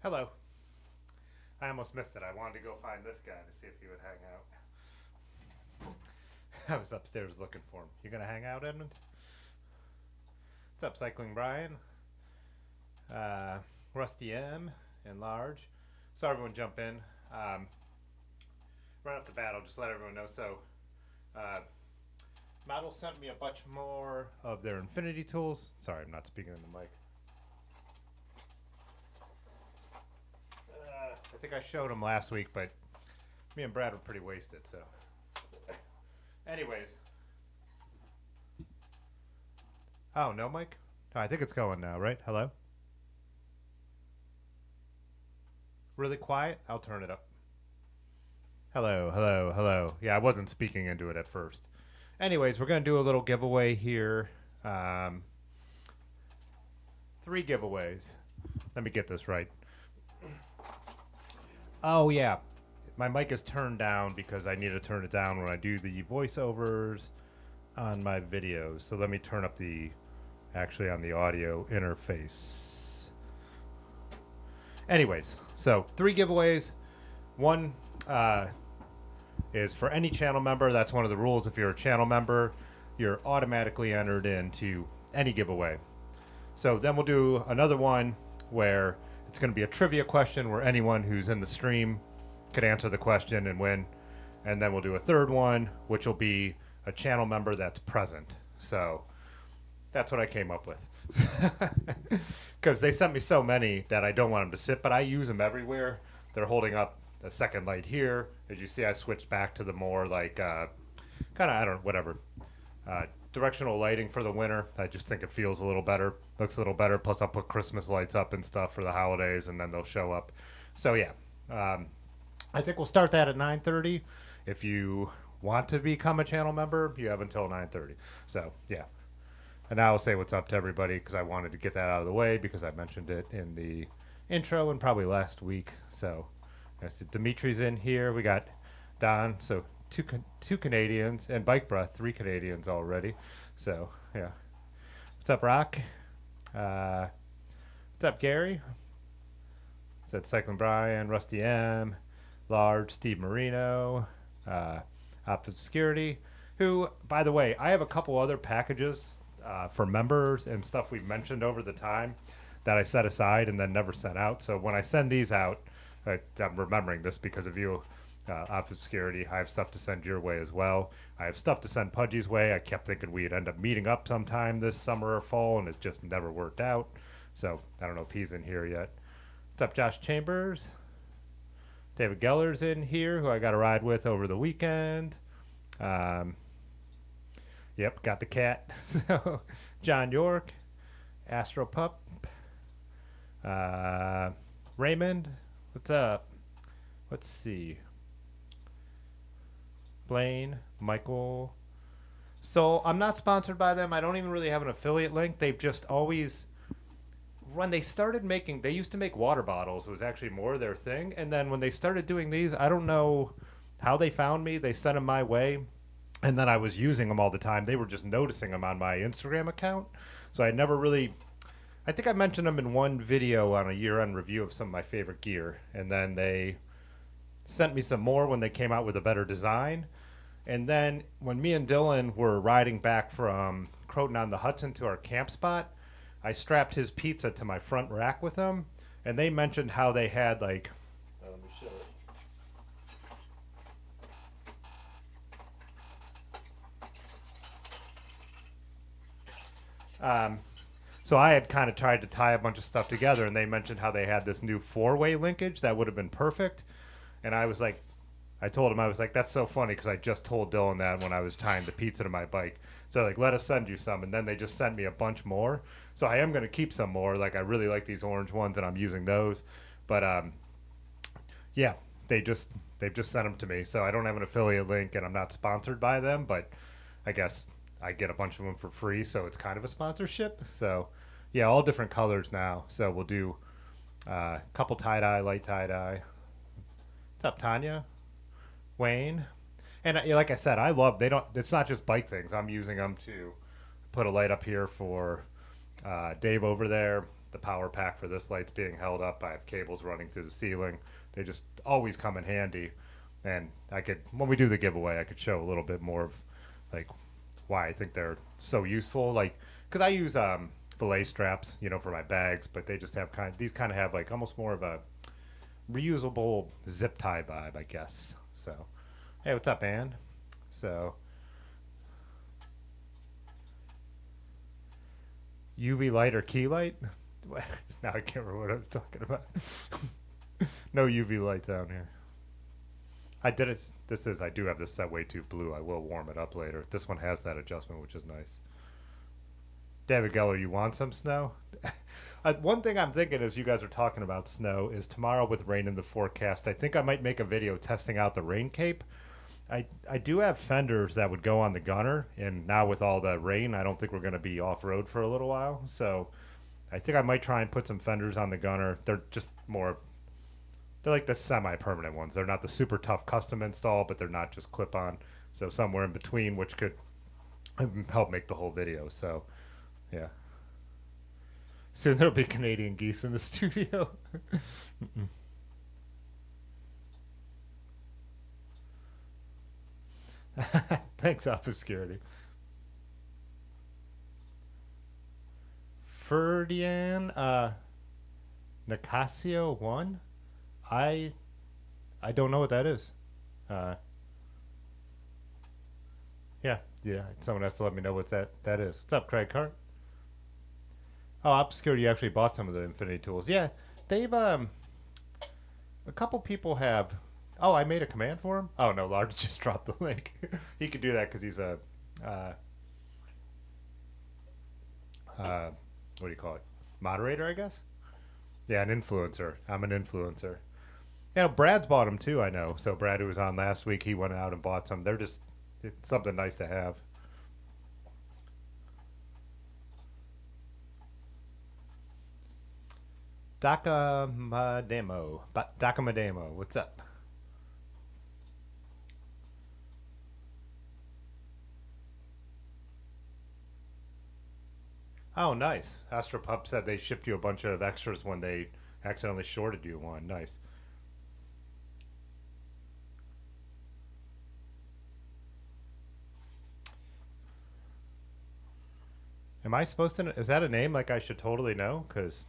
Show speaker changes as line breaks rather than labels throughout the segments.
Hello. I almost missed it. I wanted to go find this guy to see if he would hang out. I was upstairs looking for him. You gonna hang out, Edmund? What's up, Cycling Brian? Rusty M and Large. So everyone jump in. Right off the bat, I'll just let everyone know. So MODL sent me a bunch more of their Infinity Tools. Sorry, I'm not speaking in the mic. I think I showed them last week, but me and Brad were pretty wasted, so. Anyways. Oh, no mic? Oh, I think it's going now, right? Hello? Really quiet? I'll turn it up. Hello, hello, hello. Yeah, I wasn't speaking into it at first. Anyways, we're going to do a little giveaway here. 3 giveaways. Let me get this right. Oh, yeah. My mic is turned down because I need to turn it down when I do the voiceovers on my videos. So let me turn up actually on the audio interface. Anyways, so 3 giveaways. One is for any channel member. That's one of the rules. If you're a channel member, you're automatically entered into any giveaway. So then we'll do another one where it's going to be a trivia question where anyone who's in the stream could answer the question and win. And then we'll do a third one, which will be a channel member that's present. So that's what I came up with. Because they sent me so many that I don't want them to sit, but I use them everywhere. They're holding up a second light here. As you see, I switched back to the more like kind of, I don't know, whatever. Directional lighting for the winter. I just think it feels a little better, looks a little better. Plus, I'll put Christmas lights up and stuff for the holidays, and then they'll show up. So yeah, I think we'll start that at 9:30. If you want to become a channel member, you have until 9:30. So yeah, and now I'll say what's up to everybody because I wanted to get that out of the way because I mentioned it in the intro and probably last week. So I see Dimitri's in here. We got Don. So two Canadians, and Bike Breath, 3 Canadians already. So yeah, what's up, Rock? What's up, Gary? Said Cycling Brian, Rusty M, Large, Steve Marino, Obscurity. Who, by the way, I have a couple other packages for members and stuff we've mentioned over the time that I set aside and then never sent out. So when I send these out, I'm remembering this because of you. Obscurity, I have stuff to send your way as well. I have stuff to send Pudgy's way. I kept thinking we'd end up meeting up sometime this summer or fall, and it just never worked out. So I don't know if he's in here yet. What's up, Josh Chambers? David Geller's in here, who I got a ride with over the weekend. Yep, got the cat. So John York, Astro Pup, Raymond, what's up? Let's see. Blaine, Michael. So I'm not sponsored by them. I don't even really have an affiliate link. They've just always, when they started making, they used to make water bottles. It was actually more their thing. And then when they started doing these, I don't know how they found me. They sent them my way. And then I was using them all the time. They were just noticing them on my Instagram account. So I never really, I think I mentioned them in one video on a year-end review of some of my favorite gear. And then they sent me some more when they came out with a better design. And then when me and Dylan were riding back from Croton on the Hudson to our camp spot, I strapped his pizza to my front rack with him. And they mentioned how they had like, let me show it. So I had kind of tried to tie a bunch of stuff together, and they mentioned how they had this new 4-way linkage that would have been perfect. And I was like, I told him, I was like, that's so funny because I just told Dylan that when I was tying the pizza to my bike. So like, let us send you some. And then they just sent me a bunch more. So I am going to keep some more. Like, I really like these orange ones and I'm using those. But yeah, they've just sent them to me. So I don't have an affiliate link and I'm not sponsored by them, but I guess I get a bunch of them for free. So it's kind of a sponsorship. So yeah, all different colors now. So we'll do a couple tie-dye, light tie-dye. What's up, Tanya? Wayne? And like I said, I love, it's not just bike things. I'm using them to put a light up here for Dave over there. The power pack for this light's being held up. I have cables running through the ceiling. They just always come in handy. And I could, when we do the giveaway, I could show a little bit more of like why I think they're so useful. Like, because I use fillet straps, for my bags, but they just have these kind of have like almost more of a reusable zip tie vibe, I guess. So, hey, what's up, Ann? So, UV light or key light? Now I can't remember what I was talking about. No UV light down here. I did it. I do have this set way too blue. I will warm it up later. This one has that adjustment, which is nice. David Geller, you want some snow? One thing I'm thinking as you guys are talking about snow is tomorrow with rain in the forecast, I think I might make a video testing out the rain cape. I do have fenders that would go on the gunner, and now with all the rain, I don't think we're going to be off-road for a little while. So I think I might try and put some fenders on the gunner. They're just more, they're like the semi-permanent ones. They're not the super tough custom install, but they're not just clip-on. So somewhere in between, which could help make the whole video. So yeah. Soon there'll be Canadian geese in the studio. Thanks, Obscurity. Ferdian, Nicasio 1? I don't know what that is. Yeah, someone has to let me know what that is. What's up, Craig Hart? Oh, Obscurity, you actually bought some of the Infinity Tools. Yeah, they've, a couple people have, Oh, I made a command for him? Oh, no, Lars just dropped the link. He could do that because he's a, uh, what do you call it? Moderator, I guess? Yeah, an influencer. I'm an influencer. Yeah, Brad's bought them too, I know. So Brad, who was on last week, he went out and bought some. They're just it's something nice to have. Dakamademo, what's up? Oh, nice. Astropub said they shipped you a bunch of extras when they accidentally shorted you one. Nice. Am I supposed to? Is that a name like I should totally know? Because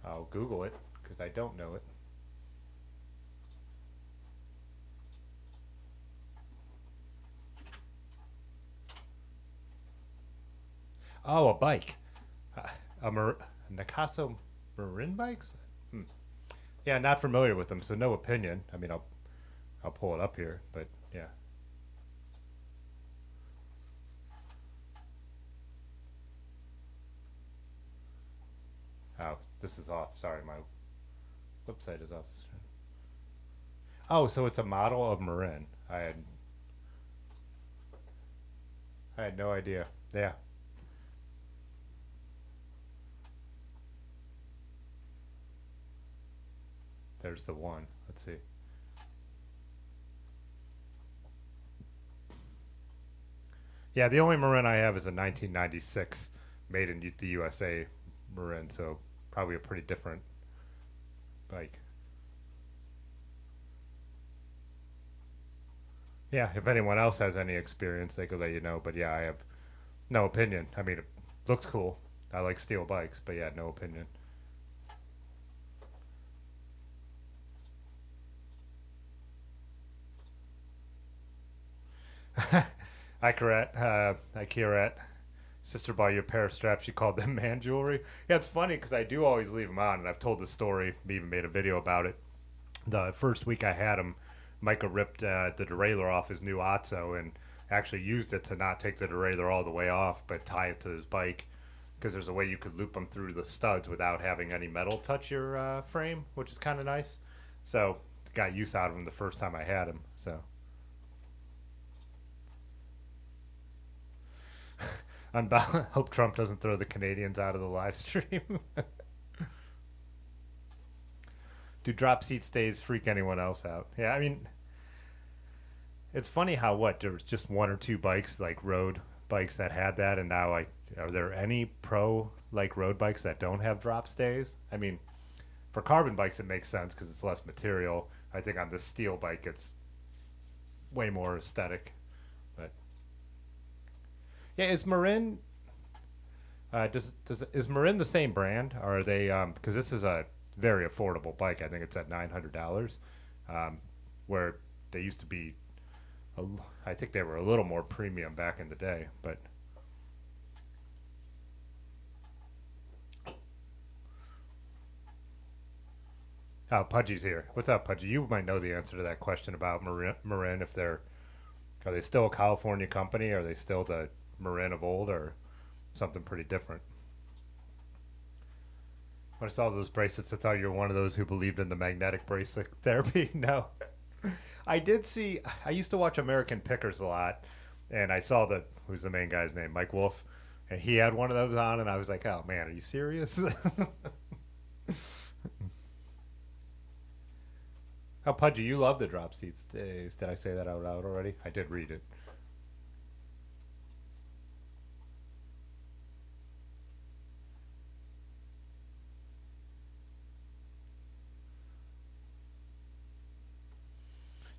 I'll Google it because I don't know it. Oh, a bike. A Nakaso Marin bikes? Hmm. Yeah, not familiar with them, so no opinion. I mean, I'll pull it up here, but yeah. Oh, this is off. Sorry, my website is off. Oh, so it's a model of Marin. I had no idea. Yeah, there's the one. Let's see. Yeah, the only Marin I have is a 1996 made in the USA Marin, so probably a pretty different bike. Yeah, if anyone else has any experience, they could let you know. But yeah, I have no opinion. I mean, it looks cool. I like steel bikes, but yeah, no opinion. Hi, Karat. Hi, Kirat. Sister bought you a pair of straps. She called them man jewelry. Yeah, it's funny because I do always leave them on, and I've told the story. Even made a video about it. The first week I had him, Micah ripped the derailleur off his new Otso and actually used it to not take the derailleur all the way off, but tie it to his bike because there's a way you could loop them through the studs without having any metal touch your frame, which is kind of nice. So got use out of him the first time I had him. So hope Trump doesn't throw the Canadians out of the live stream. Do drop seat stays freak anyone else out? Yeah, I mean, it's funny how what there was just one or two bikes like road bikes that had that, and now like are there any pro like road bikes that don't have drop stays? I mean, for carbon bikes it makes sense because it's less material. I think on this steel bike it's way more aesthetic. But yeah, is Marin does is Marin the same brand? Or are they because this is a very affordable bike. I think it's at $900, where they used to be. A, I think they were a little more premium back in the day, but oh, Pudgy's here. What's up, Pudgy? You might know the answer to that question about Marin. If they're are they still a California company? Are they still the Marin of old, or something pretty different? When I saw those bracelets, I thought you were one of those who believed in the magnetic bracelet therapy. No, I did see. I used to watch American Pickers a lot, and I saw that who's the main guy's name, Mike Wolf, and he had one of those on, and I was like, "Oh man, are you serious?" How Pudgy, you love the drop seats days. Did I say that out loud already? I did read it.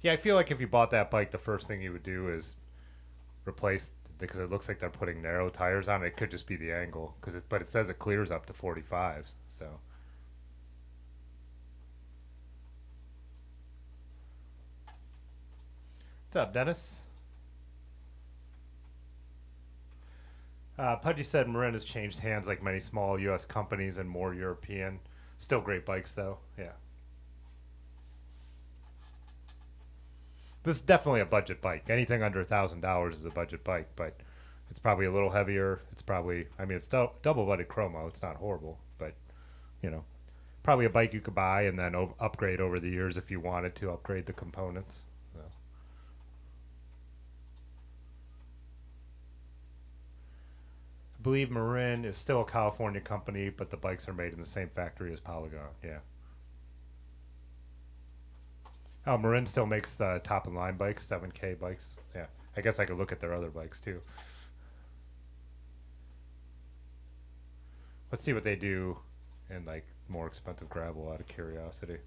Yeah, I feel like if you bought that bike, the first thing you would do is replace because it looks like they're putting narrow tires on it. It could just be the angle because but it says it clears up to 45s. So what's up, Dennis? Pudgy said Marin has changed hands like many small U.S. companies and more European. Still great bikes though. Yeah. This is definitely a budget bike. Anything under $1,000 is a budget bike, but it's probably a little heavier. It's probably, I mean, it's double-butted chromo. It's not horrible, but you know, probably a bike you could buy and then upgrade over the years if you wanted to upgrade the components. So. I believe Marin is still a California company, but the bikes are made in the same factory as Polygon. Yeah. Oh, Marin still makes the top of the line bikes, 7K bikes. Yeah. I guess I could look at their other bikes too. Let's see what they do in like more expensive gravel out of curiosity.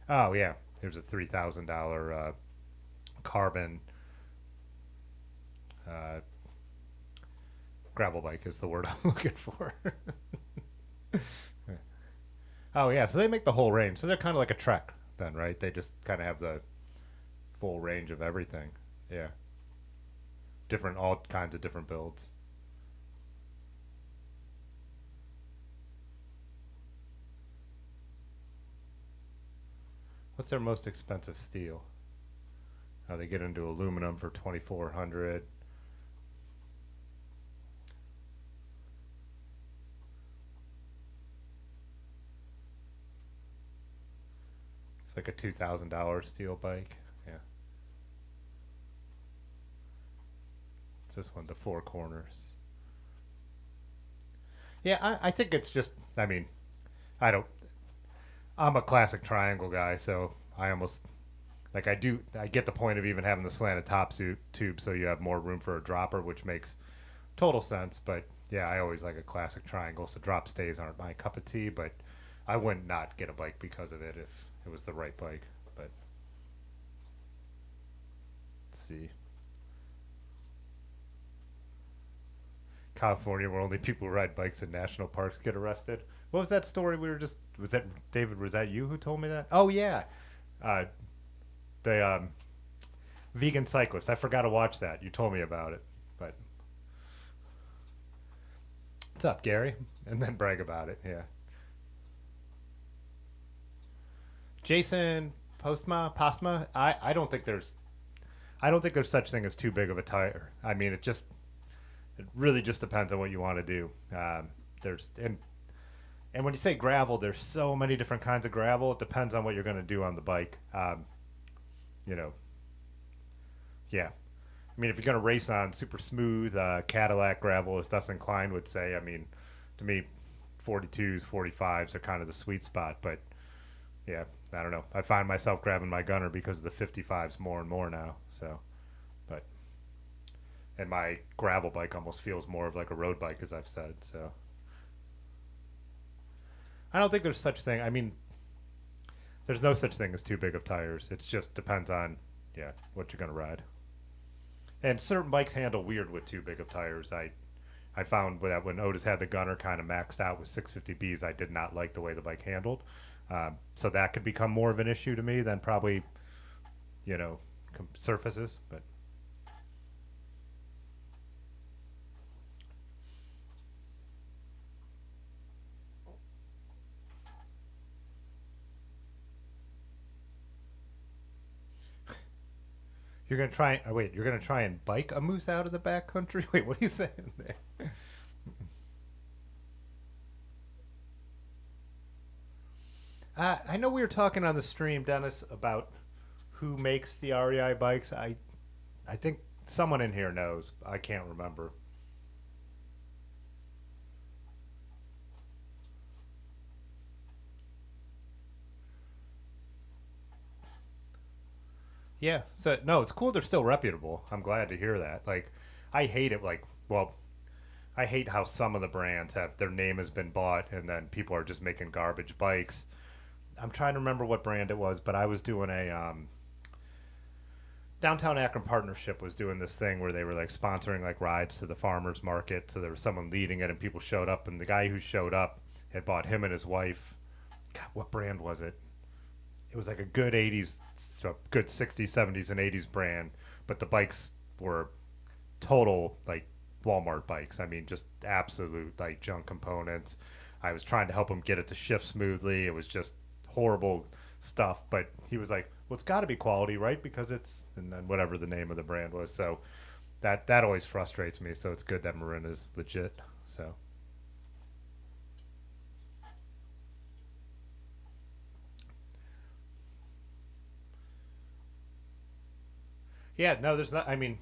Oh yeah, here's a $3,000 carbon uh, gravel bike is the word I'm looking for. Oh yeah, so they make the whole range. So they're kind of like a Trek then, right? They just kind of have the full range of everything. Yeah, different, all kinds of different builds. What's their most expensive steel? Oh, they get into aluminum for 2,400. It's like a $2,000 steel bike. Yeah. It's this one, the Four Corners. Yeah, I think it's just, I mean, I don't, I'm a classic triangle guy, so I almost, like I get the point of even having the slanted tube so you have more room for a dropper, which makes total sense. But yeah, I always like a classic triangle, so drop stays aren't my cup of tea, but I wouldn't not get a bike because of it if it was the right bike. But let's see. California, where only people who ride bikes in national parks get arrested. What was that story we were just? Was that David? Was that you who told me that? Oh yeah, uh, the vegan cyclist. I forgot to watch that. You told me about it, but what's up, Gary? And then brag about it. Yeah, Jason Postma. I don't think there's such thing as too big of a tire. I mean, it really just depends on what you want to do. There's and when you say gravel, there's so many different kinds of gravel. It depends on what you're going to do on the bike. You know, yeah. I mean, if you're going to race on super smooth Cadillac gravel, as Dustin Klein would say, I mean, to me, 42s, 45s are kind of the sweet spot. But yeah, I don't know. I find myself grabbing my gunner because of the 55s more and more now. So, but and my gravel bike almost feels more of like a road bike, as I've said. So I don't think there's such thing. I mean, there's no such thing as too big of tires. It just depends on yeah what you're gonna ride. And certain bikes handle weird with too big of tires. I found that when Otis had the gunner kind of maxed out with 650Bs, I did not like the way the bike handled. So that could become more of an issue to me than probably you know surfaces, but. You're gonna try. Oh, wait, you're gonna try and bike a moose out of the back country? Wait, what are you saying there? I know we were talking on the stream, Dennis, about who makes the REI bikes. I think someone in here knows. I can't remember. Yeah. So no, it's cool. They're still reputable. I'm glad to hear that. Like, I hate it. Like, well, I hate how some of the brands have their name has been bought and then people are just making garbage bikes. I'm trying to remember what brand it was, but I was doing a Downtown Akron Partnership was doing this thing where they were like sponsoring like rides to the farmers market. So there was someone leading it, and people showed up, and the guy who showed up had bought him and his wife. God, what brand was it? It was like a good '80s, so good '60s, '70s, and '80s brand, but the bikes were total like Walmart bikes. I mean, just absolute like junk components. I was trying to help him get it to shift smoothly. It was just horrible stuff, but he was like, well, it's got to be quality, right? Because it's, and then whatever the name of the brand was. So that always frustrates me. So it's good that Marin is legit. So yeah, no, there's not. I mean,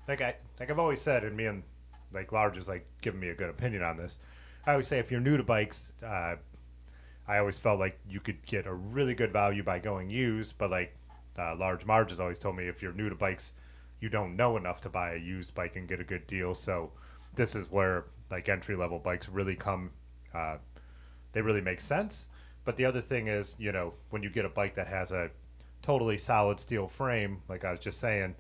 like I've always said, and me and like Large is like giving me a good opinion on this. I always say if you're new to bikes, I always felt like you could get a really good value by going used, but like Large Marge has always told me if you're new to bikes, you don't know enough to buy a used bike and get a good deal. So this is where like entry level bikes really come. Uh, they really make sense. But the other thing is, you know, when you get a bike that has a totally solid steel frame, like I was just saying,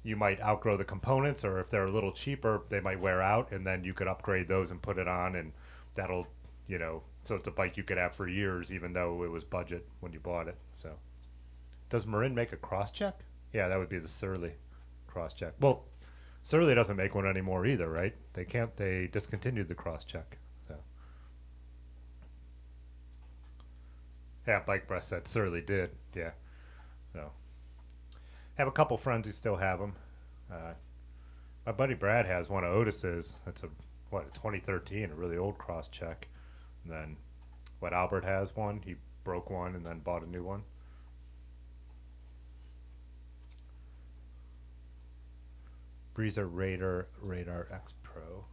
you might outgrow the components, or if they're a little cheaper, they might wear out, and then you could upgrade those and put it on, and that'll, you know, so it's a bike you could have for years, even though it was budget when you bought it. So, does Marin make a cross check? Yeah, that would be the Surly cross check. Well, Surly doesn't make one anymore either, right? They can't. They discontinued the cross check. So, yeah, Bike Breast said Surly did. Yeah. So, have a couple friends who still have them. Uh, my buddy Brad has one of Otis's. It's a 2013, a really old cross check. And then what Albert has one. He broke one and then bought a new one. Breezer Radar X Pro.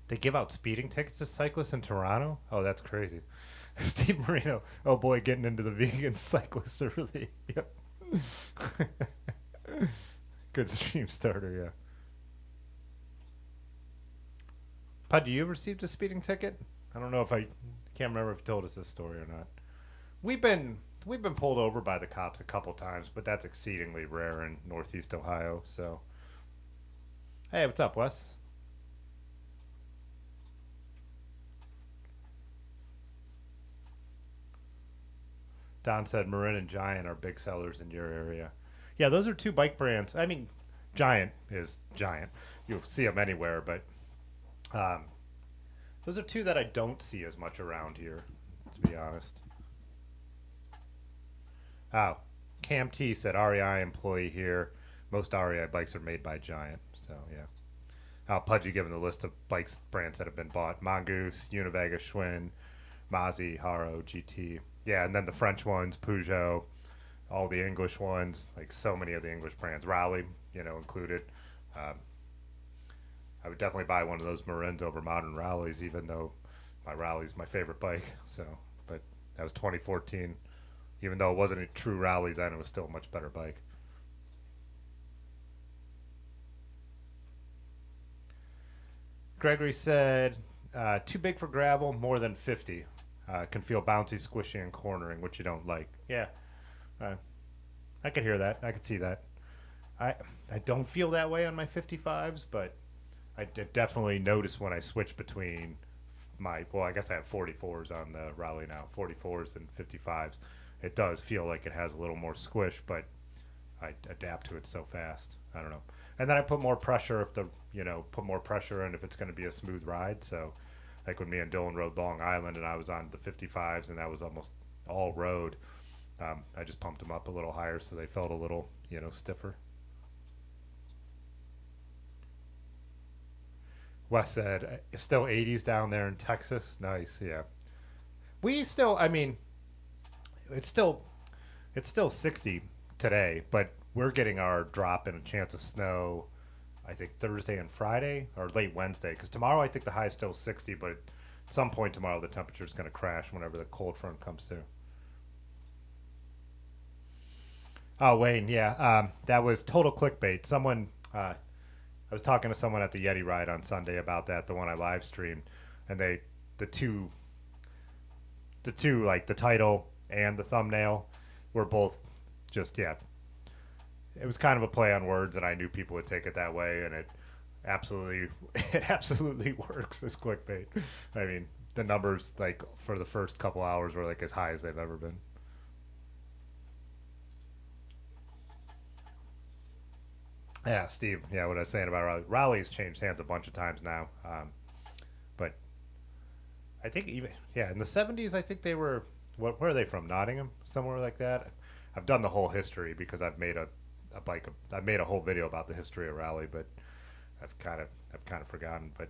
They give out speeding tickets to cyclists in Toronto? Oh, that's crazy. Steve Marino. Oh boy, getting into the vegan cyclists early. Yep. Good stream starter, yeah. Pud, you received a speeding ticket? I don't know if I can't remember if you told us this story or not. We've been we've been pulled over by the cops a couple times, but that's exceedingly rare in Northeast Ohio. So, hey, what's up, Wes? Don said Marin and Giant are big sellers in your area. Yeah, those are two bike brands. I mean, Giant is Giant. You'll see them anywhere, but um, those are two that I don't see as much around here, to be honest. Oh, Cam T said REI employee here. Most REI bikes are made by Giant. So, yeah. Pudgy given the list of bikes brands that have been bought: Mongoose, Univega, Schwinn, Mazzi, Haro, GT. Yeah, and then the French ones, Peugeot, all the English ones, like so many of the English brands, Raleigh, you know, included. Um, I would definitely buy one of those Marins over modern Rallies, even though my Rally's my favorite bike. So, but that was 2014. Even though it wasn't a true Rally then, it was still a much better bike. Gregory said, too big for gravel, more than 50. Can feel bouncy, squishy, and cornering, which you don't like. Yeah, uh, I could hear that. I could see that. I I don't feel that way on my 55s, but I did definitely notice when I switch between my, well, I guess I have 44s on the Rally now, 44s and 55s. It does feel like it has a little more squish, but I adapt to it so fast. I don't know. And then I put more pressure if the, you know, put more pressure in if it's going to be a smooth ride. So, like when me and Dylan rode Long Island and I was on the 55s and that was almost all road, I just pumped them up a little higher so they felt a little, you know, stiffer. Wes said, still 80s down there in Texas. Nice, yeah. We still, I mean, it's still it's still 60 today, but we're getting our drop in a chance of snow. I think Thursday and Friday or late Wednesday, because tomorrow I think the high is still 60, but at some point tomorrow the temperature is going to crash whenever the cold front comes through. Oh, Wayne, yeah, that was total clickbait. I was talking to someone at the Yeti ride on Sunday about that, the one I live streamed, and the two, like the title and the thumbnail, were both just, yeah. It was kind of a play on words, and I knew people would take it that way, and it absolutely, it absolutely works as clickbait. I mean, the numbers like for the first couple hours were like as high as they've ever been. Yeah, Steve. Yeah, what I was saying about Raleigh. Raleigh's changed hands a bunch of times now, but I think even yeah in the '70s, I think they were. What? Where are they from? Nottingham, somewhere like that. I've done the whole history because I've made a bike. I've made a whole video about the history of Raleigh, but I've kind of forgotten. But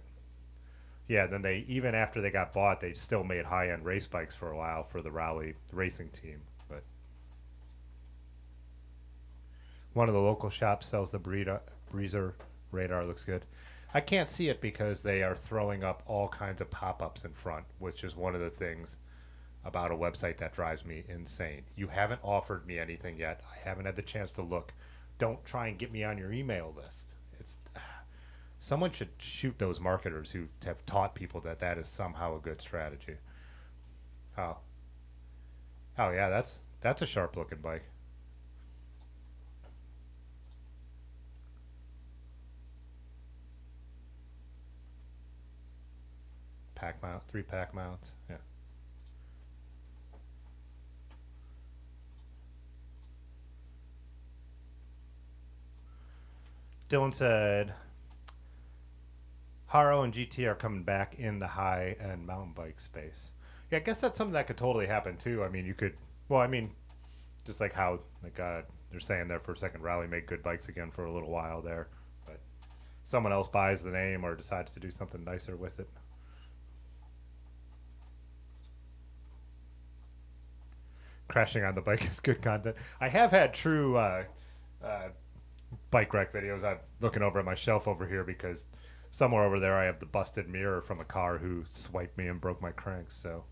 yeah, then they even after they got bought, they still made high end race bikes for a while for the Raleigh racing team. But one of the local shops sells the Breezer radar. Looks good. I can't see it because they are throwing up all kinds of pop-ups in front, which is one of the things about a website that drives me insane. You haven't offered me anything yet. I haven't had the chance to look. Don't try and get me on your email list. It's someone should shoot those marketers who have taught people that that is somehow a good strategy. Oh, oh yeah, that's a sharp looking bike. Pack mount, three pack mounts. Yeah. Dylan said Haro and GT are coming back in the high end mountain bike space. Yeah, I guess that's something that could totally happen too. I mean, you could. Well, I mean, just like how like they're saying there for a second, Raleigh made good bikes again for a little while there, but someone else buys the name or decides to do something nicer with it. Crashing on the bike is good content. I have had true uh, bike wreck videos. I'm looking over at my shelf over here because somewhere over there I have the busted mirror from a car who swiped me and broke my cranks. So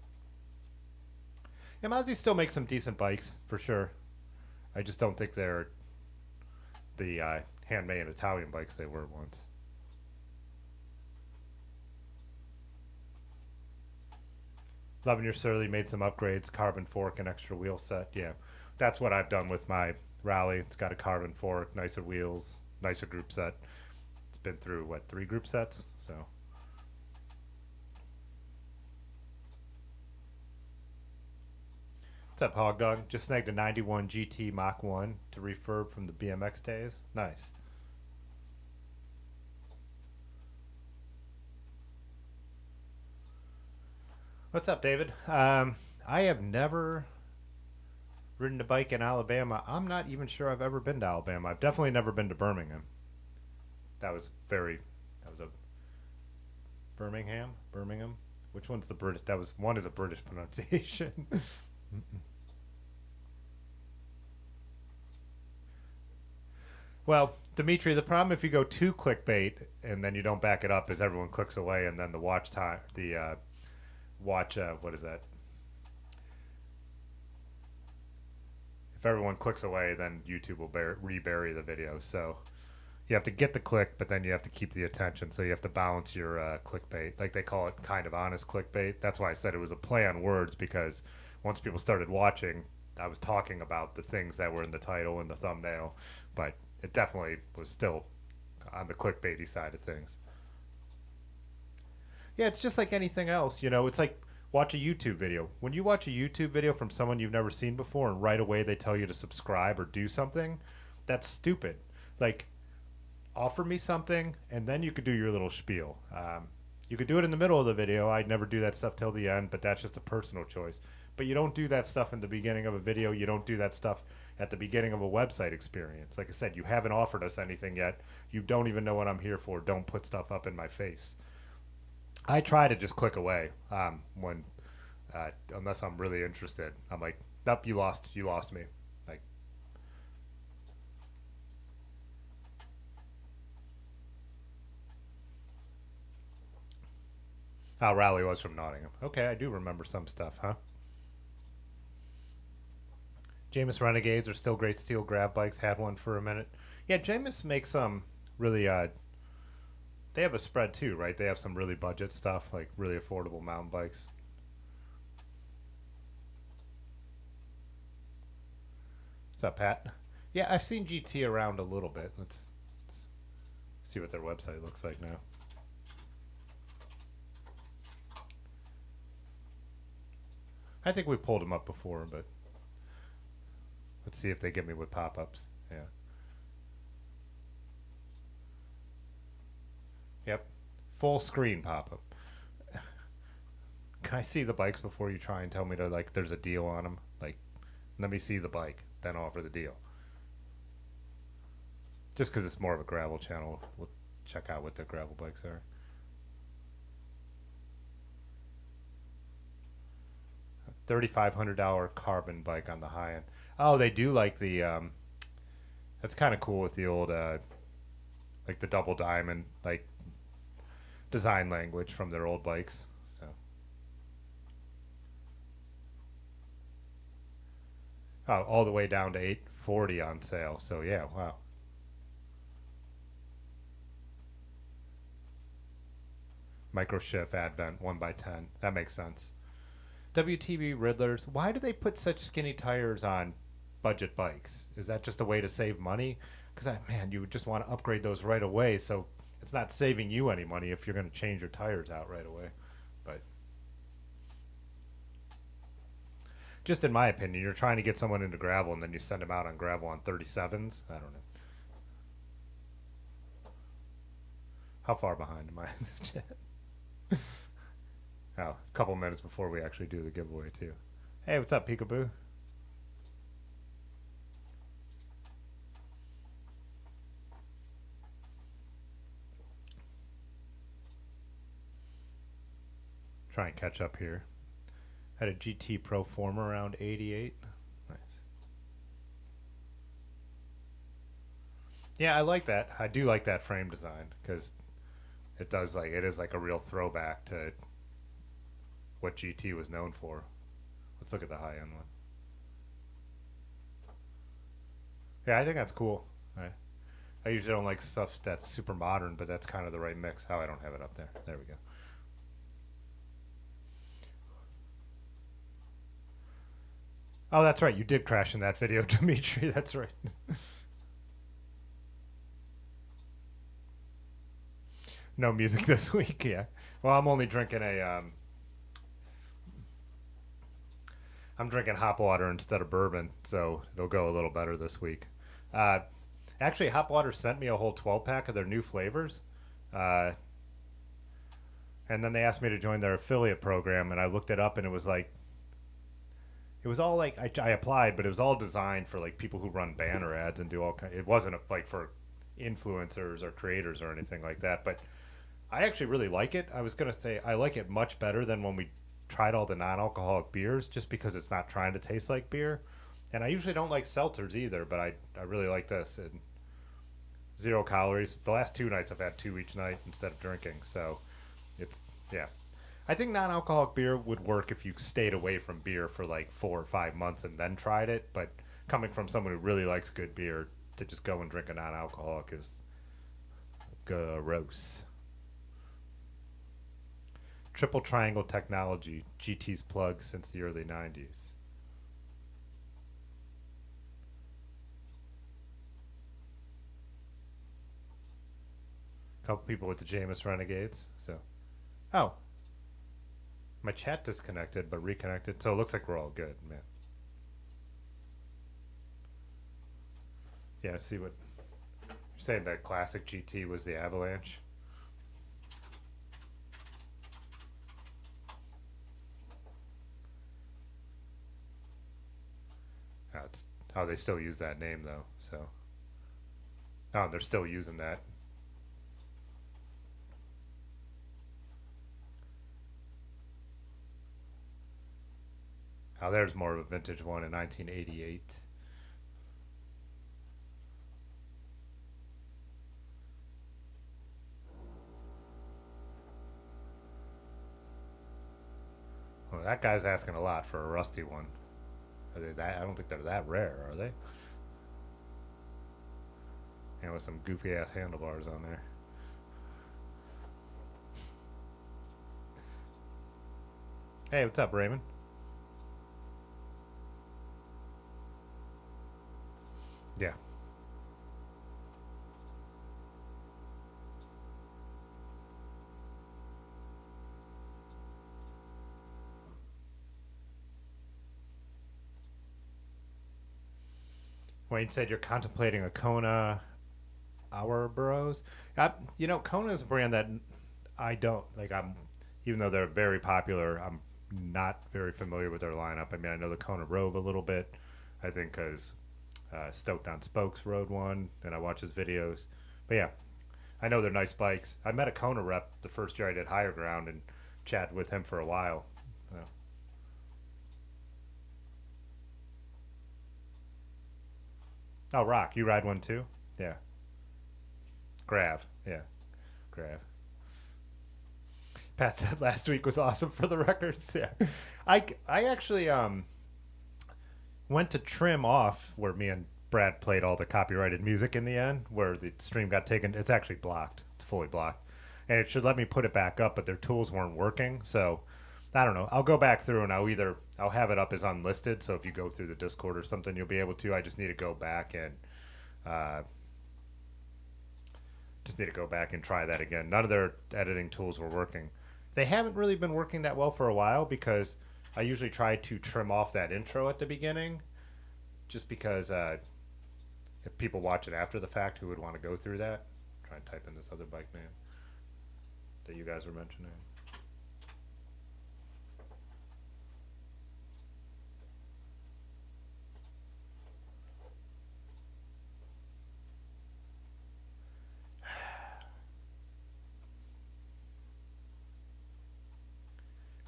yeah, Mazzi still makes some decent bikes for sure. I just don't think they're the handmade Italian bikes they were once. Loving Your Surly made some upgrades, carbon fork and extra wheel set. Yeah, that's what I've done with my Rally. It's got a carbon fork, nicer wheels, nicer group set. It's been through what, three group sets? So what's up, Hog Dog? Just snagged a 91 GT Mach 1 to refurb from the BMX days. Nice. What's up, David? I have never ridden a bike in Alabama. I'm not even sure I've ever been to Alabama. I've definitely never been to Birmingham. That was very. That was a Birmingham. Birmingham. Which one's the British? That was one is a British pronunciation. Well, Dimitri, the problem if you go too clickbait and then you don't back it up is everyone clicks away and then the watch time, the watch, what is that? If everyone clicks away, then YouTube will rebury the video. So you have to get the click, but then you have to keep the attention. So you have to balance your clickbait. Like they call it kind of honest clickbait. That's why I said it was a play on words because once people started watching, I was talking about the things that were in the title and the thumbnail, but it definitely was still on the clickbaity side of things. Yeah, it's just like anything else. It's like watch a YouTube video. When you watch a YouTube video from someone you've never seen before and right away they tell you to subscribe or do something, that's stupid. Like, offer me something and then you could do your little spiel. You could do it in the middle of the video. I'd never do that stuff till the end, but that's just a personal choice. But you don't do that stuff in the beginning of a video. You don't do that stuff at the beginning of a website experience. Like I said, you haven't offered us anything yet. You don't even know what I'm here for. Don't put stuff up in my face. I try to just click away when, unless I'm really interested. I'm like, nope, you lost me. Like, oh, Raleigh was from Nottingham. Okay, I do remember some stuff, huh? Jameis Renegades are still great steel grab bikes. Had one for a minute. Yeah, Jameis makes some really. They have a spread too, right? They have some really budget stuff, like really affordable mountain bikes. What's up, Pat? Yeah, I've seen GT around a little bit. Let's See what their website looks like now. I think we pulled them up before, but let's see if they get me with pop-ups. Yeah. Yep. Full screen pop-up. Can I see the bikes before you try and tell me to, like, there's a deal on them? Like, let me see the bike, then offer the deal. Just because it's more of a gravel channel, we'll check out what the gravel bikes are. $3,500 carbon bike on the high end. Oh, they do like the, that's kind of cool with the old, like the double diamond, like, design language from their old bikes. So. Oh, all the way down to $840 on sale. So yeah, wow. Microshift Advent 1x10. That makes sense. WTB Riddlers. Why do they put such skinny tires on budget bikes? Is that just a way to save money? Because man, you would just want to upgrade those right away. So it's not saving you any money if you're going to change your tires out right away. But just in my opinion, you're trying to get someone into gravel and then you send them out on gravel on 37s. I don't know. How far behind am I in this chat? Oh, a couple minutes before we actually do the giveaway too. Hey, what's up, Peekaboo? Try and catch up here. Had a GT Pro Form around 88. Nice. Yeah, I like that. I do like that frame design because it is like a real throwback to what GT was known for. Let's look at the high end one. Yeah, I think that's cool. I usually don't like stuff that's super modern, but that's kind of the right mix. Oh, I don't have it up there. There we go. Oh, that's right. You did crash in that video, Dimitri. That's right. No music this week, yeah. Well, I'm only drinking I'm drinking hop water instead of bourbon, so it'll go a little better this week. Actually, Hop Water sent me a whole 12-pack of their new flavors. And then they asked me to join their affiliate program, and I looked it up, and it was all like, I applied, but it was all designed for like people who run banner ads and do all kind. It wasn't like for influencers or creators or anything like that, but I actually really like it. I was going to say I like it much better than when we tried all the non-alcoholic beers, just because it's not trying to taste like beer. And I usually don't like seltzers either, but I really like this. And 0 calories. The last 2 nights I've had 2 each night instead of drinking. So it's, yeah. I think non-alcoholic beer would work if you stayed away from beer for like 4 or 5 months and then tried it. But coming from someone who really likes good beer, to just go and drink a non-alcoholic is gross. Triple Triangle Technology, GT's plug since the early 90s. Couple people with the Jameis Renegades. So, oh, my chat disconnected but reconnected, so it looks like we're all good, man. Yeah, see what you're saying. That classic GT was the Avalanche. That's how they still use that name, though. So, oh, they're still using that. Oh, there's more of a vintage one in 1988. Well, that guy's asking a lot for a rusty one. Are they that? I don't think they're that rare, are they? And with some goofy ass handlebars on there. Hey, what's up, Raymond? Yeah. Wayne said you're contemplating a Kona Hour Burrows. Kona is a brand that I don't like. Even though they're very popular, I'm not very familiar with their lineup. I mean, I know the Kona Rove a little bit. I think because Stoked on Spokes rode one, and I watch his videos. But yeah, I know they're nice bikes. I met a Kona rep the first year I did Higher Ground and chatted with him for a while. So. Oh, Rock, you ride one too? Yeah. Grav, yeah, Grav. Pat said last week was awesome for the records. Yeah, I actually went to trim off where me and Brad played all the copyrighted music in the end, where the stream got taken. It's actually blocked. It's fully blocked, and it should let me put it back up, but their tools weren't working. So I don't know. I'll go back through and I'll have it up as unlisted. So if you go through the Discord or something, you'll be able to. I just need to go back and. Uh, just need to go back and try that again. None of their editing tools were working. They haven't really been working that well for a while because I usually try to trim off that intro at the beginning just because if people watch it after the fact who would want to go through that. Try and type in this other bike name that you guys were mentioning.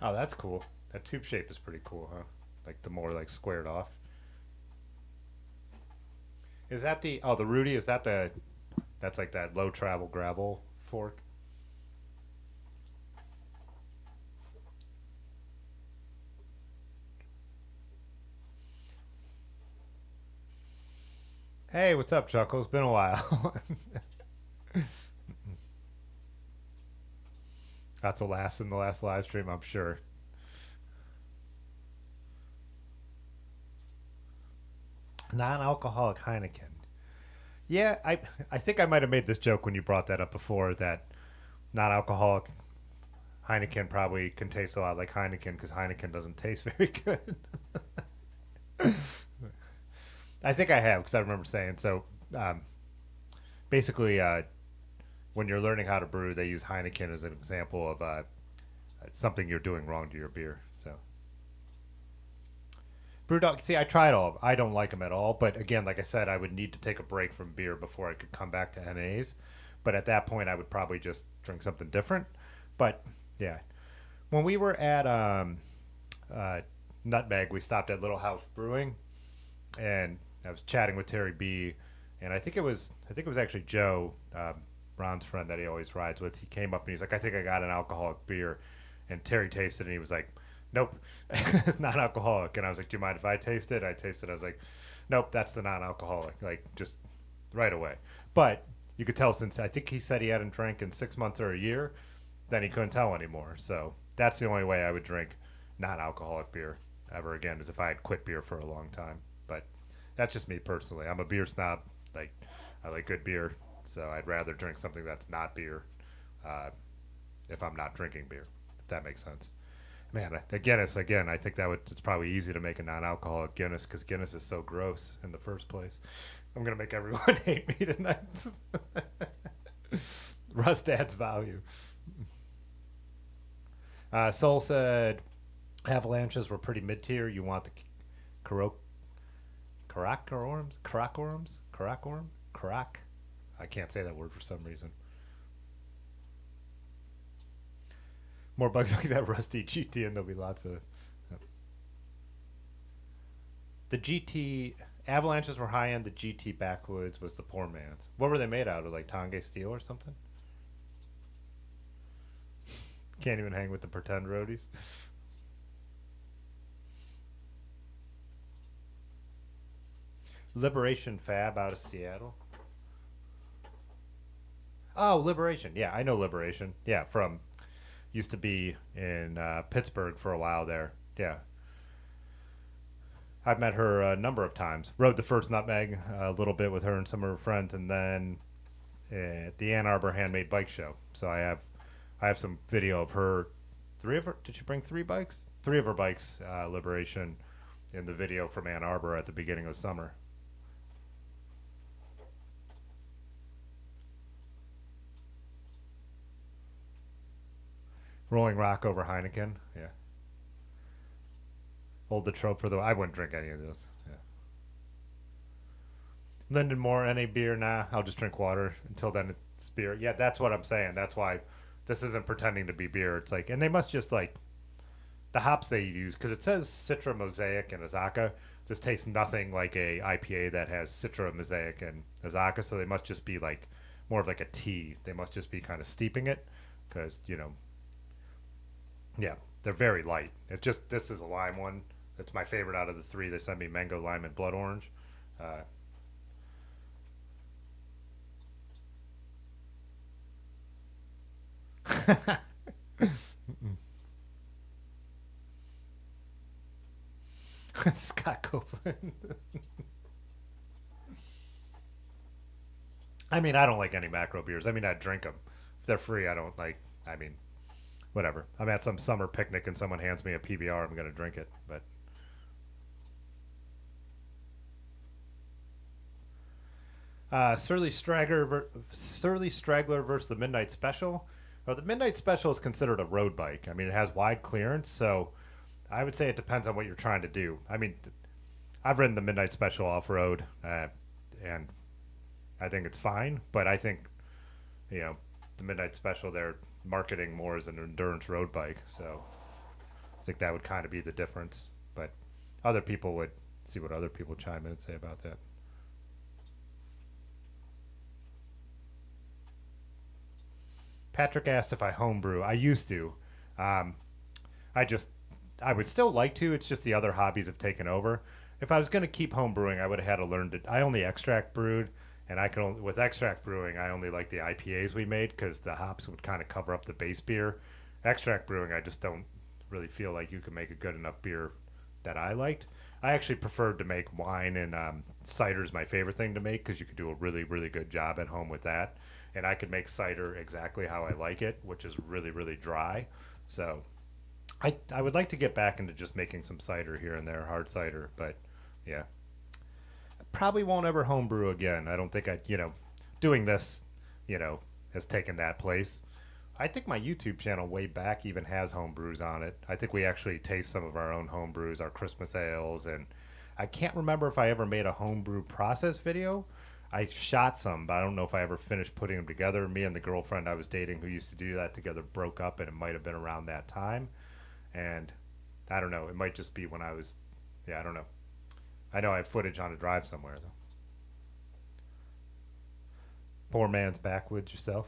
Oh, that's cool. That tube shape is pretty cool, huh? Like the more like squared off. Is that the Rudy? Is that that's like that low travel gravel fork? Hey, what's up, Chuckle? It's been a while. Lots of laughs in the last live stream, I'm sure. Non-alcoholic Heineken. Yeah, I think I might have made this joke when you brought that up before that non-alcoholic Heineken probably can taste a lot like Heineken because Heineken doesn't taste very good. I think I have because I remember saying so. Um, basically, when you're learning how to brew, they use Heineken as an example of something you're doing wrong to your beer. So, BrewDog. See, I tried all of them. I don't like them at all. But again, like I said, I would need to take a break from beer before I could come back to NAs. But at that point, I would probably just drink something different. But yeah, when we were at uh, Nutmeg, we stopped at Little House Brewing, and I was chatting with Terry B, and I think it was actually Joe, Ron's friend that he always rides with. He came up and he's like, I think I got an alcoholic beer, and Terry tasted it and he was like, nope, it's not alcoholic. And I was like, do you mind if I taste it? I tasted it. I was like, nope, that's the non-alcoholic, like just right away. But you could tell since I think he said he hadn't drank in 6 months or a year, then he couldn't tell anymore. So that's the only way I would drink non-alcoholic beer ever again is if I had quit beer for a long time. But that's just me personally. I'm a beer snob. Like I like good beer, so I'd rather drink something that's not beer uh, if I'm not drinking beer. If that makes sense. Man, a Guinness again. I think it's probably easy to make a non-alcoholic Guinness because Guinness is so gross in the first place. I'm gonna make everyone hate me tonight. Rust adds value. Soul said avalanches were pretty mid-tier. You want the Karo- Karak. I can't say that word for some reason. More bugs like that rusty GT, and there'll be lots of. The GT avalanches were high end. The GT backwoods was the poor man's. What were they made out of? Like Tonge steel or something? Can't even hang with the pretend roadies. Liberation Fab out of Seattle. Oh, Liberation. Yeah, I know Liberation. Yeah, from used to be in Pittsburgh for a while there. Yeah, I've met her a number of times. Rode the first Nutmeg a little bit with her and some of her friends, and then at the Ann Arbor Handmade Bike Show. So I have some video of her. Three of her. Did she bring three bikes? Three of her bikes. Liberation in the video from Ann Arbor at the beginning of summer. Rolling Rock over Heineken. Yeah. Hold the trope for the. I wouldn't drink any of those. Yeah. Linden Moore, NA beer. Nah, I'll just drink water until then. It's beer. Yeah, that's what I'm saying. That's why this isn't pretending to be beer. It's like, and they must just like the hops they use because it says Citra, Mosaic, and Azaka. This tastes nothing like a IPA that has Citra, Mosaic, and Azaka. So they must just be like more of like a tea. They must just be kind of steeping it because yeah, they're very light. It just this is a lime one. It's my favorite out of the three. They sent me mango, lime, and blood orange. Uh, Scott Copeland. I mean, I don't like any macro beers. I mean, I drink them. If they're free, I don't like. I mean, whatever. I'm at some summer picnic and someone hands me a PBR, I'm gonna drink it. But Surly Straggler versus the Midnight Special. Well, the Midnight Special is considered a road bike. I mean, it has wide clearance, so I would say it depends on what you're trying to do. I mean, I've ridden the Midnight Special off road, and I think it's fine. But I think the Midnight Special they're marketing more as an endurance road bike, so I think that would kind of be the difference. But other people would see what other people chime in and say about that. Patrick asked if I homebrew. I used to. Um, I just, I would still like to. It's just the other hobbies have taken over. If I was going to keep home brewing, I would have had to learn to. I only extract brewed, and I can only, with extract brewing, I only like the IPAs we made because the hops would kind of cover up the base beer. Extract brewing, I just don't really feel like you can make a good enough beer that I liked. I actually preferred to make wine and cider is my favorite thing to make because you could do a really really good job at home with that, and I could make cider exactly how I like it, which is really really dry. So I would like to get back into just making some cider here and there, hard cider, but yeah, probably won't ever homebrew again. I don't think doing this, you know, has taken that place. I think my YouTube channel way back even has home brews on it. I think we actually taste some of our own home brews, our Christmas ales, and I can't remember if I ever made a homebrew process video. I shot some, but I don't know if I ever finished putting them together. Me and the girlfriend I was dating who used to do that together broke up, and it might have been around that time. And I don't know. It might just be when I was, yeah, I don't know. I know I have footage on a drive somewhere though. Poor man's backwoods yourself.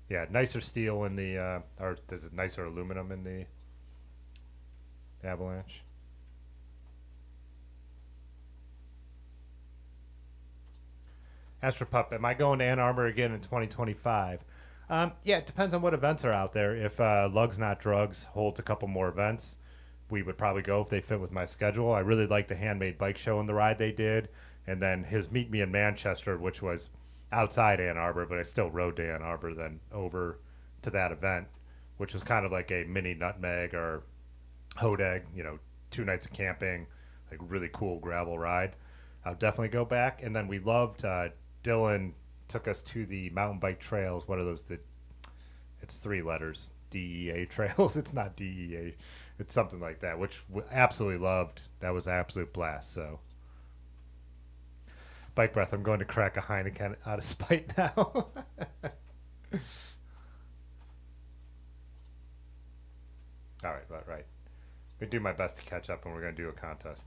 Yeah, nicer steel in the, or is it nicer aluminum in the Avalanche? As for Pup, am I going to Ann Arbor again in 2025? Yeah, it depends on what events are out there. If Lugs Not Drugs holds a couple more events, we would probably go if they fit with my schedule. I really liked the handmade bike show and the ride they did, and then his Meet Me in Manchester, which was outside Ann Arbor, but I still rode to Ann Arbor then over to that event, which was kind of like a mini Nutmeg or Hodag, 2 nights of camping, like really cool gravel ride. I'll definitely go back. And then we loved Dylan took us to the mountain bike trails. What are those? It's 3 letters. DEA trails. It's not DEA. It's something like that, which we absolutely loved. That was an absolute blast. So, bike breath. I'm going to crack a Heineken out of spite now. All right, right. I'm gonna do my best to catch up, and we're gonna do a contest.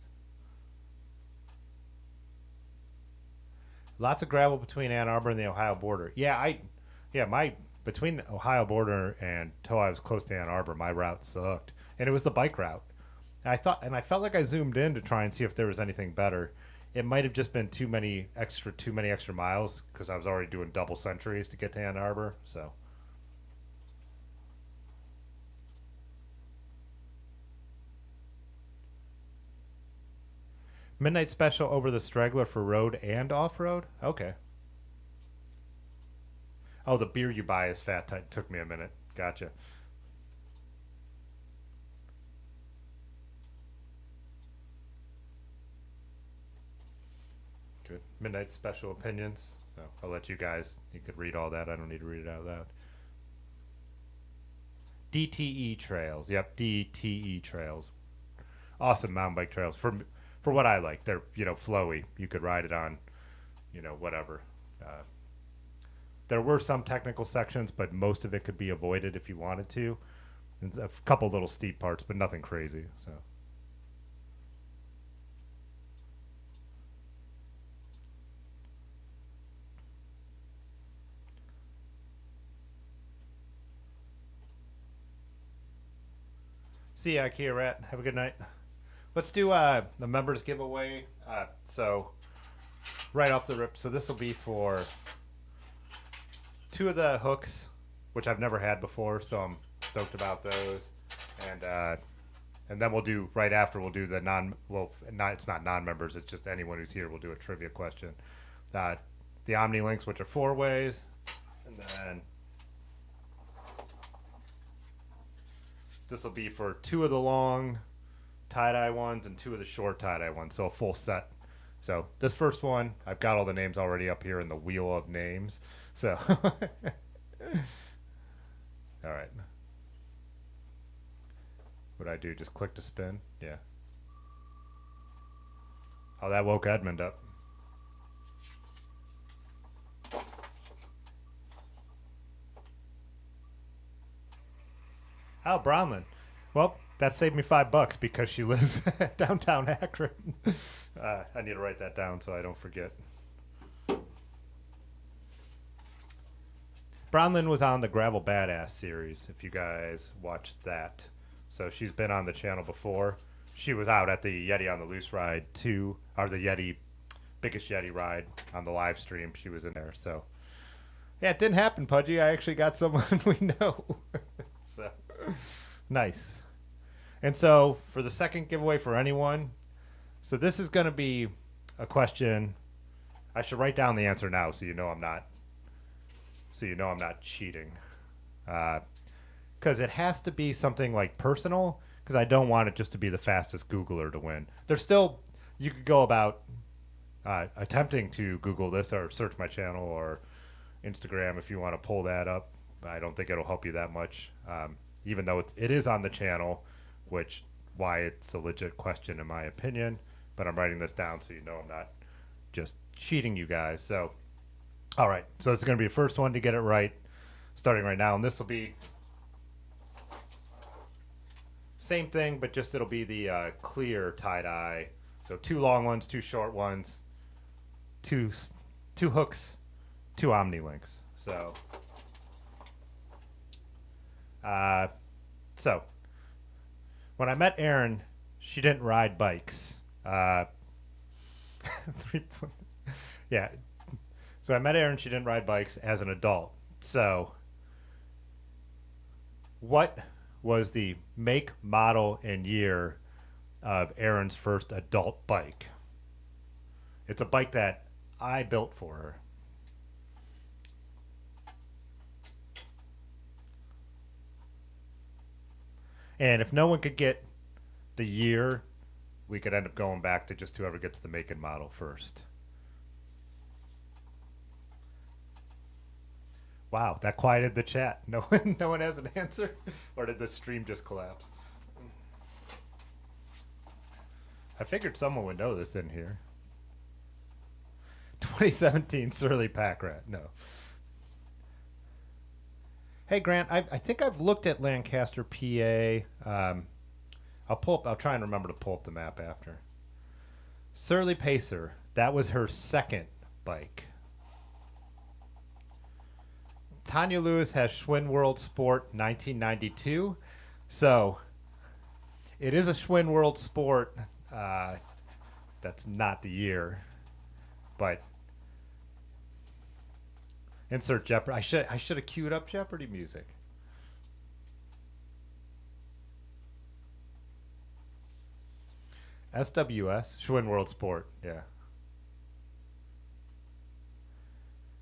Lots of gravel between Ann Arbor and the Ohio border. Yeah, my between the Ohio border and till I was close to Ann Arbor, my route sucked, and it was the bike route. And I felt like I zoomed in to try and see if there was anything better. It might have just been too many extra miles because I was already doing double centuries to get to Ann Arbor. So midnight special over the Straggler for road and off road. Okay. Oh, the beer you buy is fat. Took me a minute. Gotcha. Good. Midnight special opinions. So I'll let you guys. You could read all that. I don't need to read it out loud. DTE trails. Yep, DTE trails. Awesome mountain bike trails for what I like. They're flowy. You could ride it on whatever. There were some technical sections, but most of it could be avoided if you wanted to. There's a couple little steep parts, but nothing crazy. So. See ya, Kia Rat. Have a good night. Let's do the members giveaway. So right off the rip. So this will be for 2 of the hooks, which I've never had before, so I'm stoked about those. And then we'll do right after. We'll do the it's not non-members. It's just anyone who's here. We'll do a trivia question. The Omni links, which are 4 ways, and then this will be for 2 of the long tie-dye ones and 2 of the short tie-dye ones, so a full set. So this first one, I've got all the names already up here in the wheel of names. So, all right. What I do, just click to spin? Yeah. Oh, that woke Edmund up. Oh, Brownland. Well, that saved me $5 because she lives downtown Akron. I need to write that down so I don't forget. Brownland was on the Gravel Badass series, if you guys watched that. So she's been on the channel before. She was out at the Yeti on the Loose ride too, or the Yeti, biggest Yeti ride on the live stream. She was in there. So yeah, it didn't happen, Pudgy. I actually got someone we know. So nice. And so for the second giveaway for anyone, so this is going to be a question. I should write down the answer now so you know I'm not cheating. Because it has to be something like personal, because I don't want it just to be the fastest Googler to win. There's still, you could go about attempting to Google this or search my channel or Instagram if you want to pull that up. I don't think it'll help you that much, even though it is on the channel, which why it's a legit question in my opinion. But I'm writing this down so you know I'm not just cheating you guys. So, all right. So this is going to be the first one to get it right, starting right now, and this will be same thing, but just it'll be the clear tie-dye. So 2 long ones, 2 short ones, two hooks, 2 Omni links. So, so when I met Erin, she didn't ride bikes. Yeah. So I met Erin. She didn't ride bikes as an adult. So, what was the make, model, and year of Erin's first adult bike? It's a bike that I built for her. And if no one could get the year, we could end up going back to just whoever gets the make and model first. Wow, that quieted the chat. No one has an answer? Or did the stream just collapse? I figured someone would know this in here. 2017 Surly Pack Rat. No. Hey Grant, I think I've looked at Lancaster, PA. I'll try and remember to pull up the map after. Surly Pacer. That was her second bike. Tanya Lewis has Schwinn World Sport 1992. So it is a Schwinn World Sport. That's not the year, but insert Jeopardy. I should have queued up Jeopardy music. SWS, Schwinn World Sport, yeah.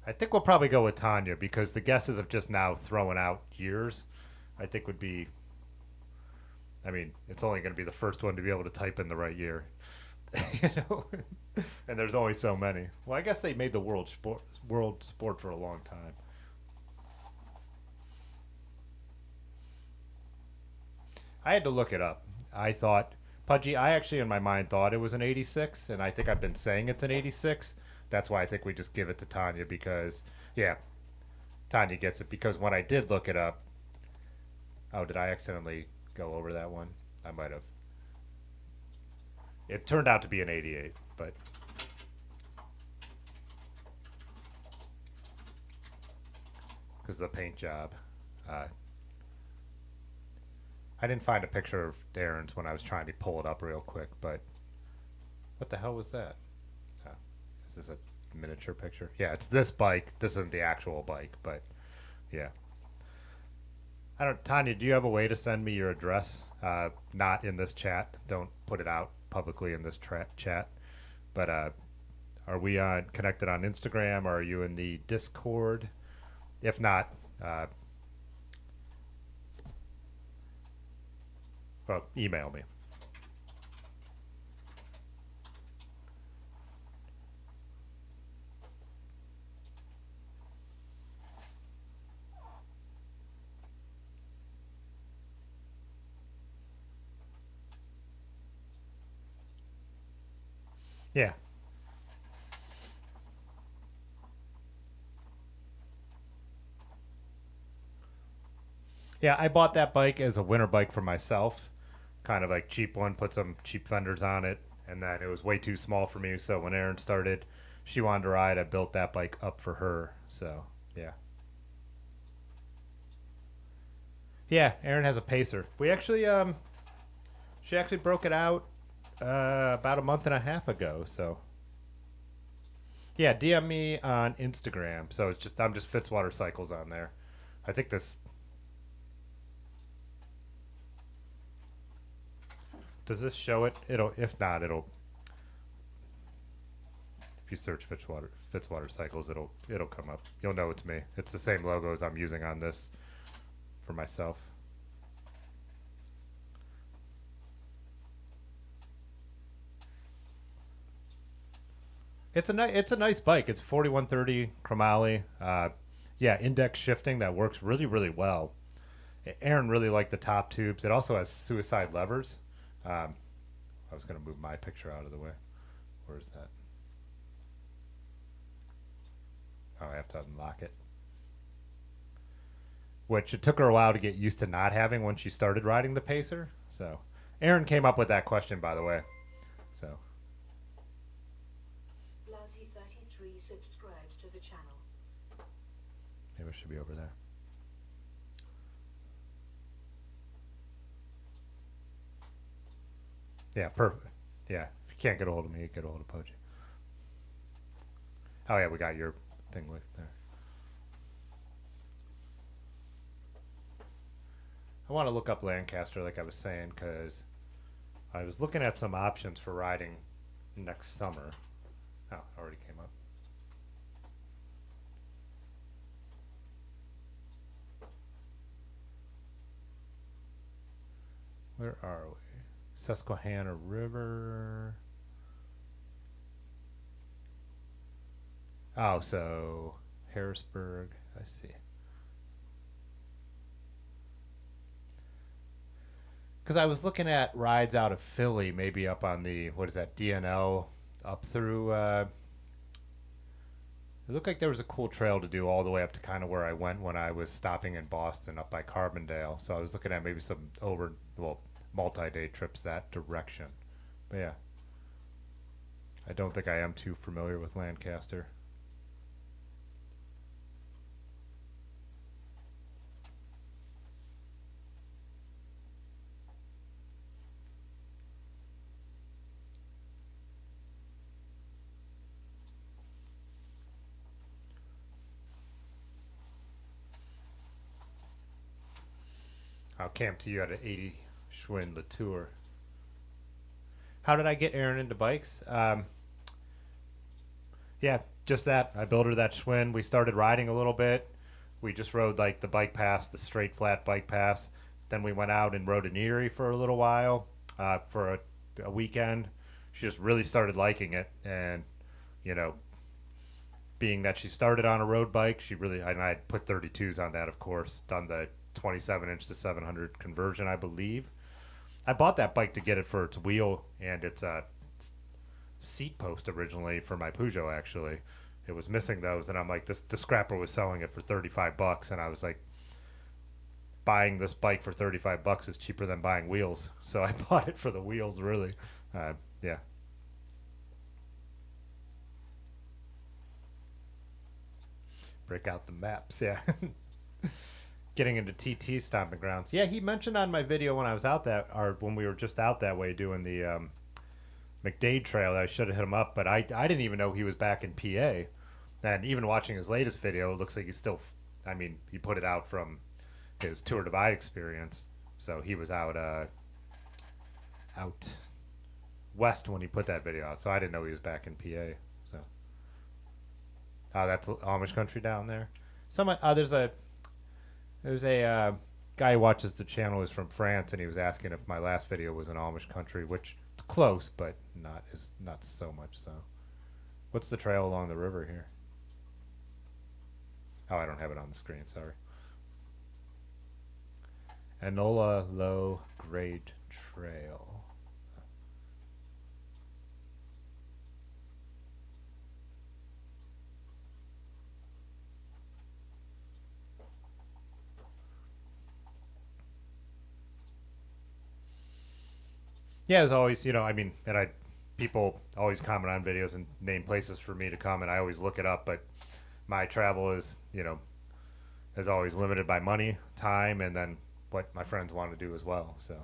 I think we'll probably go with Tanya because the guesses of just now throwing out years, I think would be, I mean, it's only going to be the first one to be able to type in the right year. You know? And there's only so many. Well, I guess they made the world sport for a long time. I had to look it up. I thought Pudgy. I actually in my mind thought it was an 86, and I think I've been saying it's an 86. That's why I think we just give it to Tanya because yeah, Tanya gets it because when I did look it up, oh, did I accidentally go over that one? I might have. It turned out to be an 88, but because of the paint job. Uh, I didn't find a picture of Darren's when I was trying to pull it up real quick, but what the hell was that? Oh, is this a miniature picture? Yeah, it's this bike. This isn't the actual bike, but yeah. I don't. Tanya, do you have a way to send me your address? Not in this chat. Don't put it out publicly in this chat. But are we on connected on Instagram? Or are you in the Discord? If not, well, email me. Yeah. Yeah, I bought that bike as a winter bike for myself. Kind of like cheap one, put some cheap fenders on it, and then it was way too small for me. So when Erin started, she wanted to ride. I built that bike up for her. So yeah, yeah. Erin has a Pacer. We actually, she actually broke it out about a month and a half ago. So yeah, DM me on Instagram. So it's just I'm just Fitzwater Cycles on there. I think this does this show it? It'll if not, it'll if you search Fitzwater Cycles, it'll come up. You'll know it's me. It's the same logo as I'm using on this for myself. It's a nice bike. It's 4130 chromoly. Yeah, index shifting that works really well. Aaron really liked the top tubes. It also has suicide levers. Um, I was gonna move my picture out of the way. Where is that? Oh, I have to unlock it. Which it took her a while to get used to not having when she started riding the Pacer. So, Aaron came up with that question, by the way. So,
Blasi33 subscribed to the channel.
maybe it should be over there. Yeah, perfect. Yeah, if you can't get a hold of me, get a hold of Poji. Oh yeah, we got your thing with there. I want to look up Lancaster, like I was saying, because I was looking at some options for riding next summer. Oh, already came up. Where are we? Susquehanna River. Oh, so Harrisburg. I see. Because I was looking at rides out of Philly, maybe up on the what is that DNL up through. It looked like there was a cool trail to do all the way up to kind of where I went when I was stopping in Boston up by Carbondale. So I was looking at maybe some multi-day trips that direction. But yeah, I don't think I am too familiar with Lancaster. I'll camp to you at an 80 Schwinn Latour. How did I get Erin into bikes? Yeah, just that. I built her that Schwinn. We started riding a little bit. We just rode like the bike paths, the straight flat bike paths. Then we went out and rode in Erie for a little while, for a weekend. She just really started liking it, and you know, being that she started on a road bike, she really and I put 32s on that, of course, done the 27 inch to 700 conversion, I believe. I bought that bike to get it for its wheel and its seat post originally for my Peugeot. Actually, it was missing those, and I'm like, this the scrapper was selling it for $35, and I was like, buying this bike for $35 is cheaper than buying wheels, so I bought it for the wheels. Really, yeah. Break out the maps, yeah. Getting into TT stomping grounds. Yeah, he mentioned on my video when I was out that, or when we were just out that way doing the McDade Trail, I should have hit him up, but I didn't even know he was back in PA. And even watching his latest video, it looks like he's still. I mean, he put it out from his Tour Divide experience, so he was out west when he put that video out. So I didn't know he was back in PA. So, oh, that's Amish country down there. Someone, there's a guy who watches the channel is from France, and he was asking if my last video was in Amish country, which it's close, but not so much. So, what's the trail along the river here? Oh, I don't have it on the screen. Sorry. Enola Low Grade Trail. Yeah, as always, I mean, and people always comment on videos and name places for me to comment. I always look it up, but my travel is, is always limited by money, time, and then what my friends want to do as well. So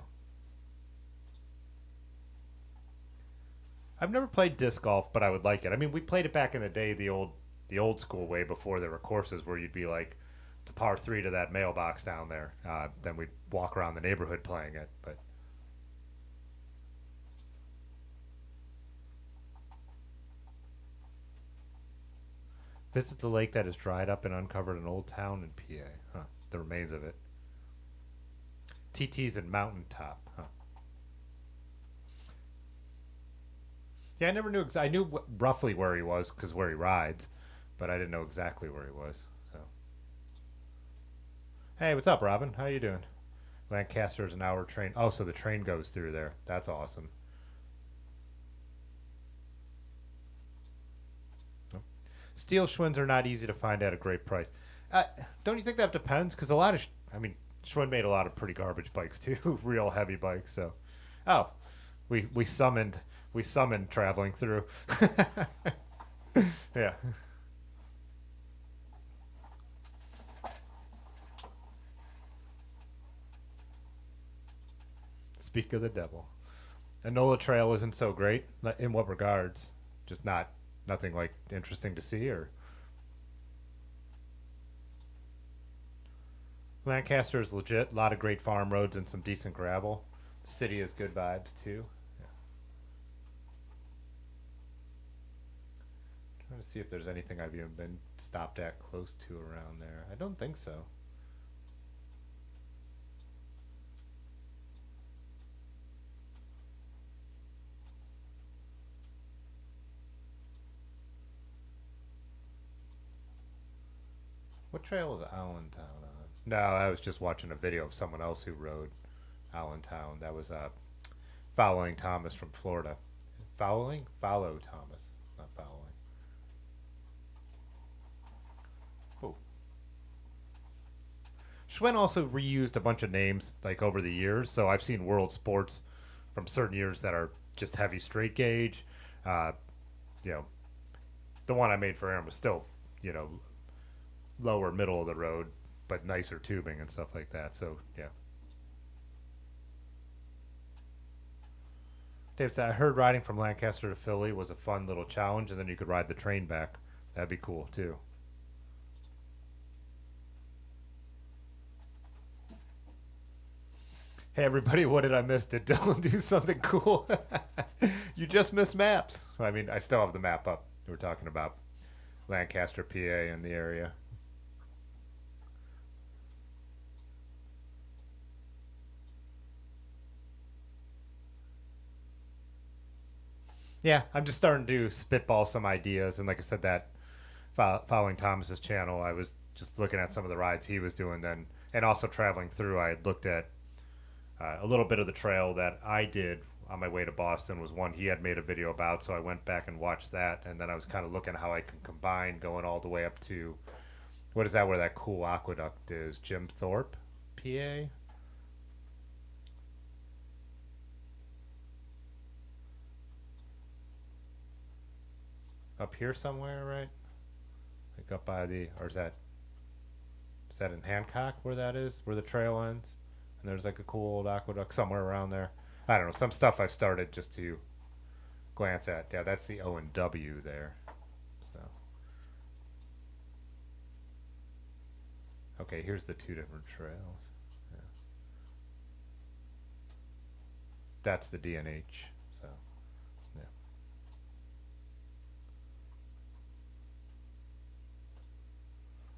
I've never played disc golf, but I would like it. I mean, we played it back in the day, the old school way, before there were courses where you'd be like, it's a par three to that mailbox down there. Then we'd walk around the neighborhood playing it. But visit the lake that has dried up and uncovered an old town in PA. Huh. The remains of it. TT's in Mountaintop. Huh. Yeah, I never knew. I knew roughly where he was because where he rides, but I didn't know exactly where he was. So, hey, what's up, Robin? How you doing? Lancaster is an hour train. Oh, so the train goes through there. That's awesome. Oh. Steel Schwinns are not easy to find at a great price. Don't you think that depends? Because a lot of, I mean, Schwinn made a lot of pretty garbage bikes too, real heavy bikes. So, oh, we summoned traveling through. Yeah. Speak of the devil. Enola Trail isn't so great. In what regards? Just nothing like interesting to see, or Lancaster is legit. A lot of great farm roads and some decent gravel. The city has good vibes too. Yeah. Trying to see if there's anything I've even been stopped at close to around there. I don't think so. What trail was Allentown on? No, I was just watching a video of someone else who rode Allentown. That was following Thomas from Florida. Follow Thomas, not following. Oh. Schwinn also reused a bunch of names like over the years, so I've seen World Sports from certain years that are just heavy straight gauge. Uh, you know, the one I made for Aaron was still, lower middle of the road, but nicer tubing and stuff like that. So yeah. Dave said, I heard riding from Lancaster to Philly was a fun little challenge, and then you could ride the train back. That'd be cool too. Hey everybody, what did I miss? Did Dylan do something cool? You just missed maps. I mean, I still have the map up. We're talking about Lancaster, PA, and the area. Yeah, I'm just starting to spitball some ideas, and like I said, that following Thomas's channel, I was just looking at some of the rides he was doing then, and also traveling through. I had looked at A little bit of the trail that I did on my way to Boston was one he had made a video about, so I went back and watched that, and then I was kind of looking how I can combine going all the way up to, what is that, where that cool aqueduct is? Jim Thorpe, PA? Up here somewhere, right? Like up by the, or is that in Hancock where that is, where the trail ends? And there's like a cool old aqueduct somewhere around there. I don't know, some stuff I've started just to glance at. Yeah, that's the O and W there. So, okay, here's the two different trails. Yeah. That's the D and H. So, yeah.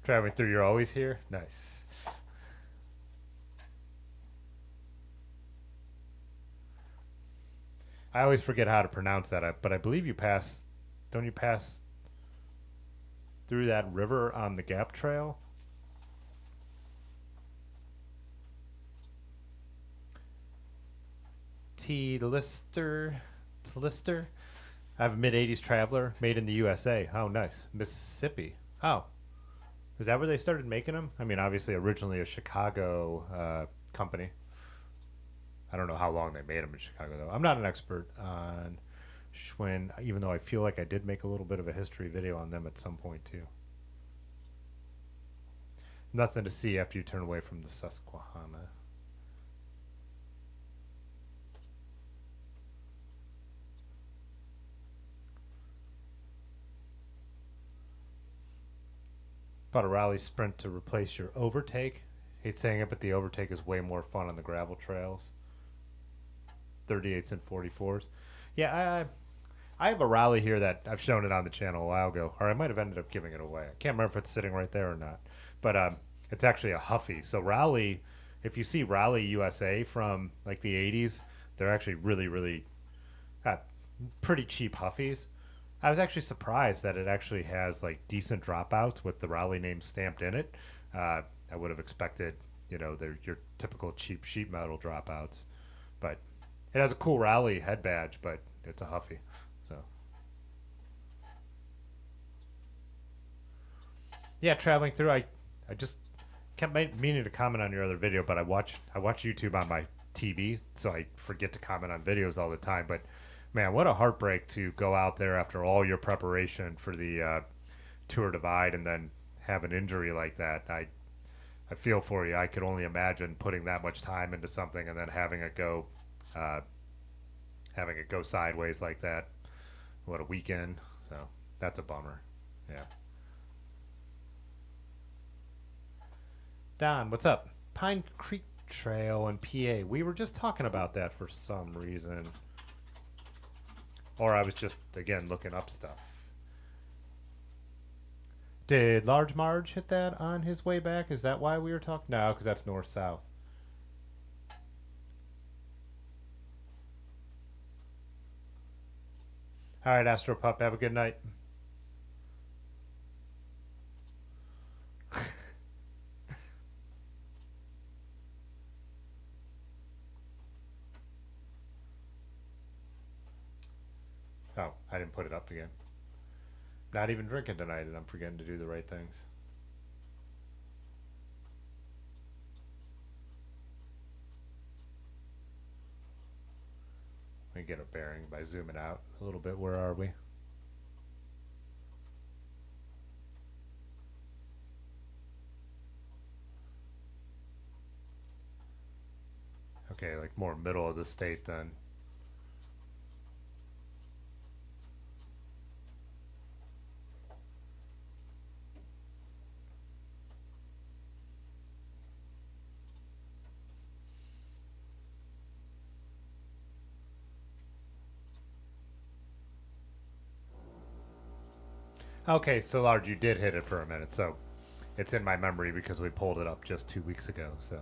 Traveling through, you're always here? Nice. I always forget how to pronounce that, but I believe you pass, don't you pass through that river on the Gap Trail? Lister. I have a mid-80s traveler made in the USA. Oh, nice. Mississippi. Oh. Is that where they started making them? I mean, obviously, originally a Chicago company. I don't know how long they made them in Chicago, though. I'm not an expert on Schwinn, even though I feel like I did make a little bit of a history video on them at some point, too. Nothing to see after you turn away from the Susquehanna. About a rally sprint to replace your overtake. Hate saying it, but the overtake is way more fun on the gravel trails. 38s and 44s. Yeah, I have a rally here that I've shown it on the channel a while ago, or I might have ended up giving it away. I can't remember if it's sitting right there or not. But it's actually a Huffy. So rally, if you see Rally USA from like the 80s, they're actually really pretty cheap Huffies. I was actually surprised that it actually has like decent dropouts with the rally name stamped in it. I would have expected, you know, they're your typical cheap sheet metal dropouts, but it has a cool rally head badge, but it's a Huffy. So yeah, traveling through, I just kept meaning to comment on your other video, but I watch YouTube on my TV, so I forget to comment on videos all the time. But man, what a heartbreak to go out there after all your preparation for the Tour Divide and then have an injury like that. I feel for you. I could only imagine putting that much time into something and then having it go sideways like that. What a weekend. So that's a bummer. Yeah. Don, what's up? Pine Creek Trail in PA. We were just talking about that for some reason. Or I was just, again, looking up stuff. Did Large Marge hit that on his way back? Is that why we were talking? No, because that's north-south. All right, Astro Pup, have a good night. Oh, I didn't put it up again. Not even drinking tonight, and I'm forgetting to do the right things. Let me get a bearing by zooming out a little bit. Where are we? Okay, like more middle of the state then. Okay, so Large, you did hit it for a minute, so it's in my memory because we pulled it up just 2 weeks ago, so.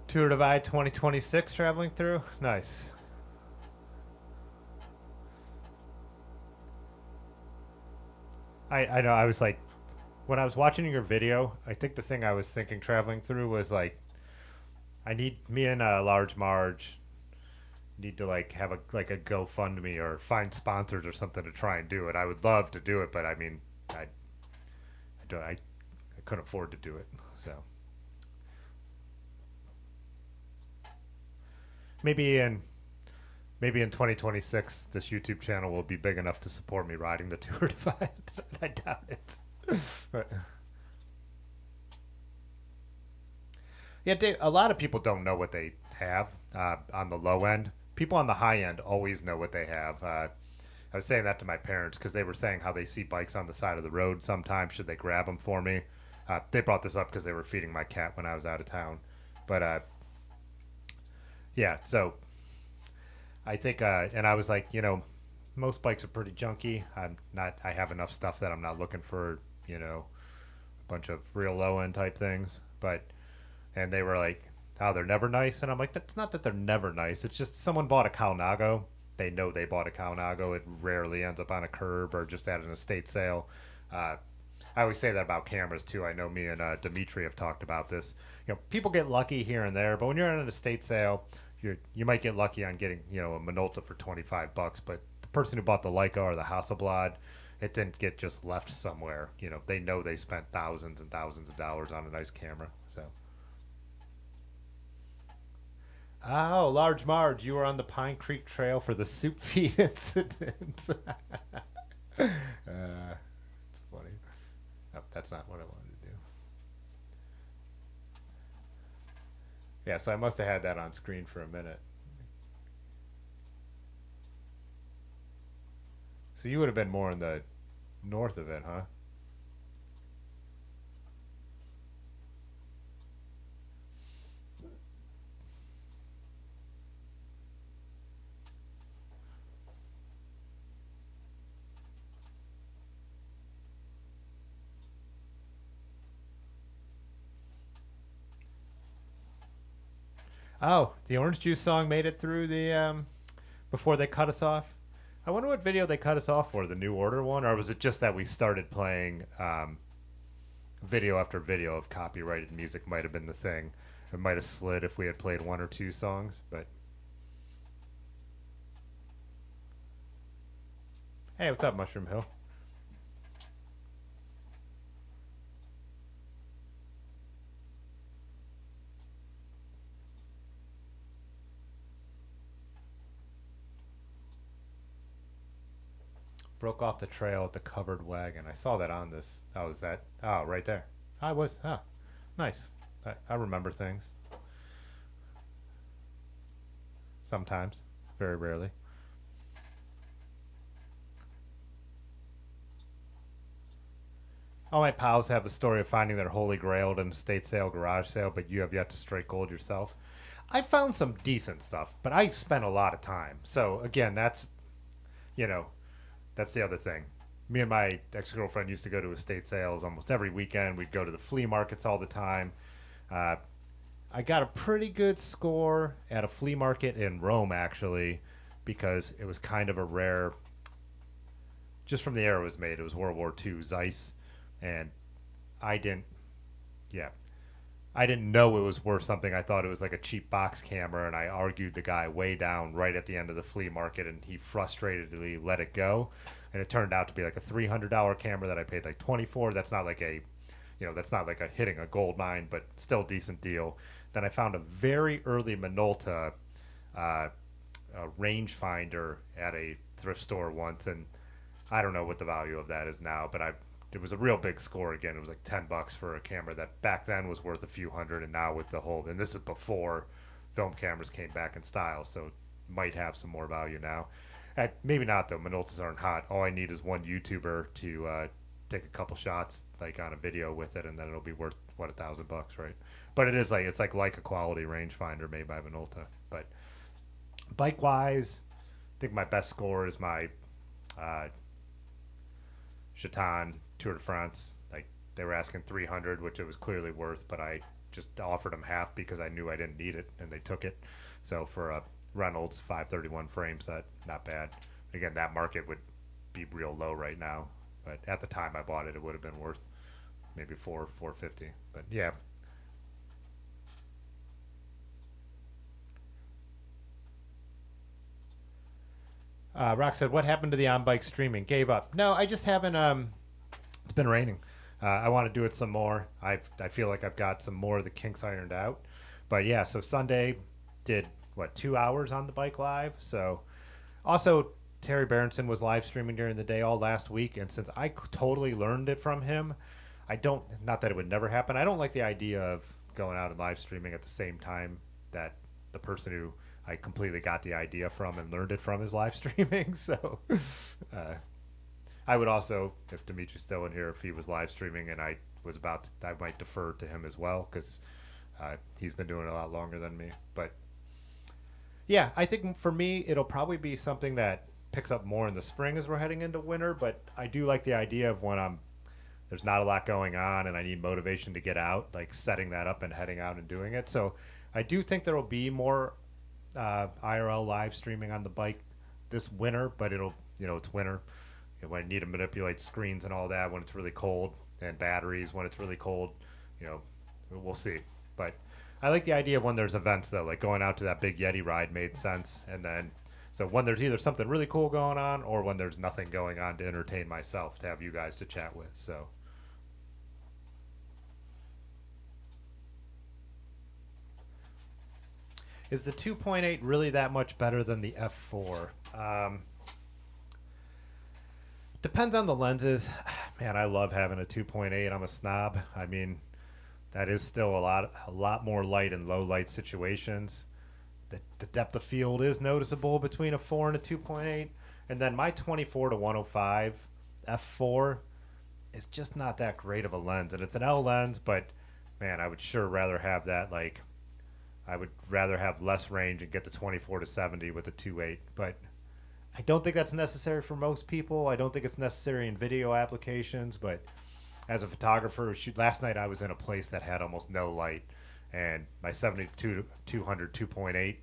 Tour Divide 2026 traveling through. Nice. I know. I was like, when I was watching your video, I think the thing I was thinking traveling through was like, I need me and Large Marge need to like have a GoFundMe or find sponsors or something to try and do it. I would love to do it, but I mean, I couldn't afford to do it. So maybe in maybe in 2026 this YouTube channel will be big enough to support me riding the Tour Divide. I doubt it. But yeah, Dave, a lot of people don't know what they have on the low end. People on the high end always know what they have. I was saying that to my parents because they were saying how they see bikes on the side of the road sometimes. Should they grab them for me? They brought this up because they were feeding my cat when I was out of town. But yeah, so I think, and I was like, most bikes are pretty junky. I'm not. I have enough stuff that I'm not looking for, a bunch of real low end type things. But and they were like, "Oh, they're never nice," and I'm like, "That's not that they're never nice. It's just someone bought a Calnago. They know they bought a Calnago. It rarely ends up on a curb or just at an estate sale." I always say that about cameras too. I know me and Dimitri have talked about this. People get lucky here and there, but when you're at an estate sale, you might get lucky on getting a Minolta for $25, but the person who bought the Leica or the Hasselblad, it didn't get just left somewhere. They know they spent thousands and thousands of dollars on a nice camera. So. Oh, Large Marge, you were on the Pine Creek Trail for the soup feed incident. It's funny. Oh, that's not what I wanted to do. Yeah, so I must have had that on screen for a minute. So you would have been more in the north of it, huh? Oh, the Orange Juice song made it through the before they cut us off. I wonder what video they cut us off for, the New Order one, or was it just that we started playing video after video of copyrighted music might have been the thing. It might have slid if we had played one or two songs, but hey, what's up, Mushroom Hill? Broke off the trail at the covered wagon. I saw that on this. Oh, is that? Oh, right there. I was. Ah, nice. I remember things. Sometimes. Very rarely. All my pals have the story of finding their holy grail at an estate sale, garage sale, but you have yet to strike gold yourself. I found some decent stuff, but I spent a lot of time. So again, you know, that's the other thing. Me and my ex-girlfriend used to go to estate sales almost every weekend. We'd go to the flea markets all the time. Uh, I got a pretty good score at a flea market in Rome, actually, because it was kind of a rare, just from the era it was made. It was World War II Zeiss, and I didn't, yeah, I didn't know it was worth something. I thought it was like a cheap box camera, and I argued the guy way down right at the end of the flea market, and he frustratedly let it go. And it turned out to be like a $300 camera that I paid like 24. That's not like that's not like a hitting a gold mine, but still decent deal. Then I found a very early Minolta rangefinder at a thrift store once, and I don't know what the value of that is now, but it was a real big score again. It was like $10 for a camera that back then was worth a few hundred, and now with the whole, and this is before film cameras came back in style, so it might have some more value now. Maybe not though. Minoltas aren't hot. All I need is one YouTuber to take a couple shots like on a video with it, and then it'll be worth what, $1,000, right? But it's like a quality rangefinder made by Minolta. But bike wise, I think my best score is my Chaton Tour de France. Like they were asking 300, which it was clearly worth, but I just offered them half because I knew I didn't need it, and they took it. So for a Reynolds 531 frame set, not bad. Again, that market would be real low right now, but at the time I bought it, it would have been worth maybe 450. But yeah. Rock said, "What happened to the on-bike streaming? Gave up." No, I just haven't. It's been raining. I want to do it some more. I feel like I've got some more of the kinks ironed out. But yeah, so Sunday did what 2 hours on the bike live. So also Terry Berenson was live streaming during the day all last week, and since I totally learned it from him, I don't. Not that it would never happen. I don't like the idea of going out and live streaming at the same time that the person who I completely got the idea from and learned it from is live streaming. So I would also, if Dimitri's still in here, if he was live streaming and I was about to, I might defer to him as well because he's been doing it a lot longer than me. But yeah, I think for me, it'll probably be something that picks up more in the spring as we're heading into winter. But I do like the idea of when there's not a lot going on and I need motivation to get out, like setting that up and heading out and doing it. So I do think there will be more IRL live streaming on the bike this winter, but it'll, it's winter. When I need to manipulate screens and all that, when it's really cold, and batteries when it's really cold, we'll see. But I like the idea of when there's events though, like going out to that big Yeti ride made sense. And then, so when there's either something really cool going on or when there's nothing going on to entertain myself, to have you guys to chat with. So. Is the 2.8 really that much better than the F4? Depends on the lenses. Man, I love having a 2.8. I'm a snob. I mean, that is still a lot more light in low light situations. The depth of field is noticeable between a 4 and a 2.8. And then my 24 to 105 F4 is just not that great of a lens. And it's an L lens, but man, I would sure rather have that. Like, I would rather have less range and get the 24 to 70 with the 2.8. But I don't think that's necessary for most people. I don't think it's necessary in video applications, but as a photographer, last night I was in a place that had almost no light, and my 72 200 2.8,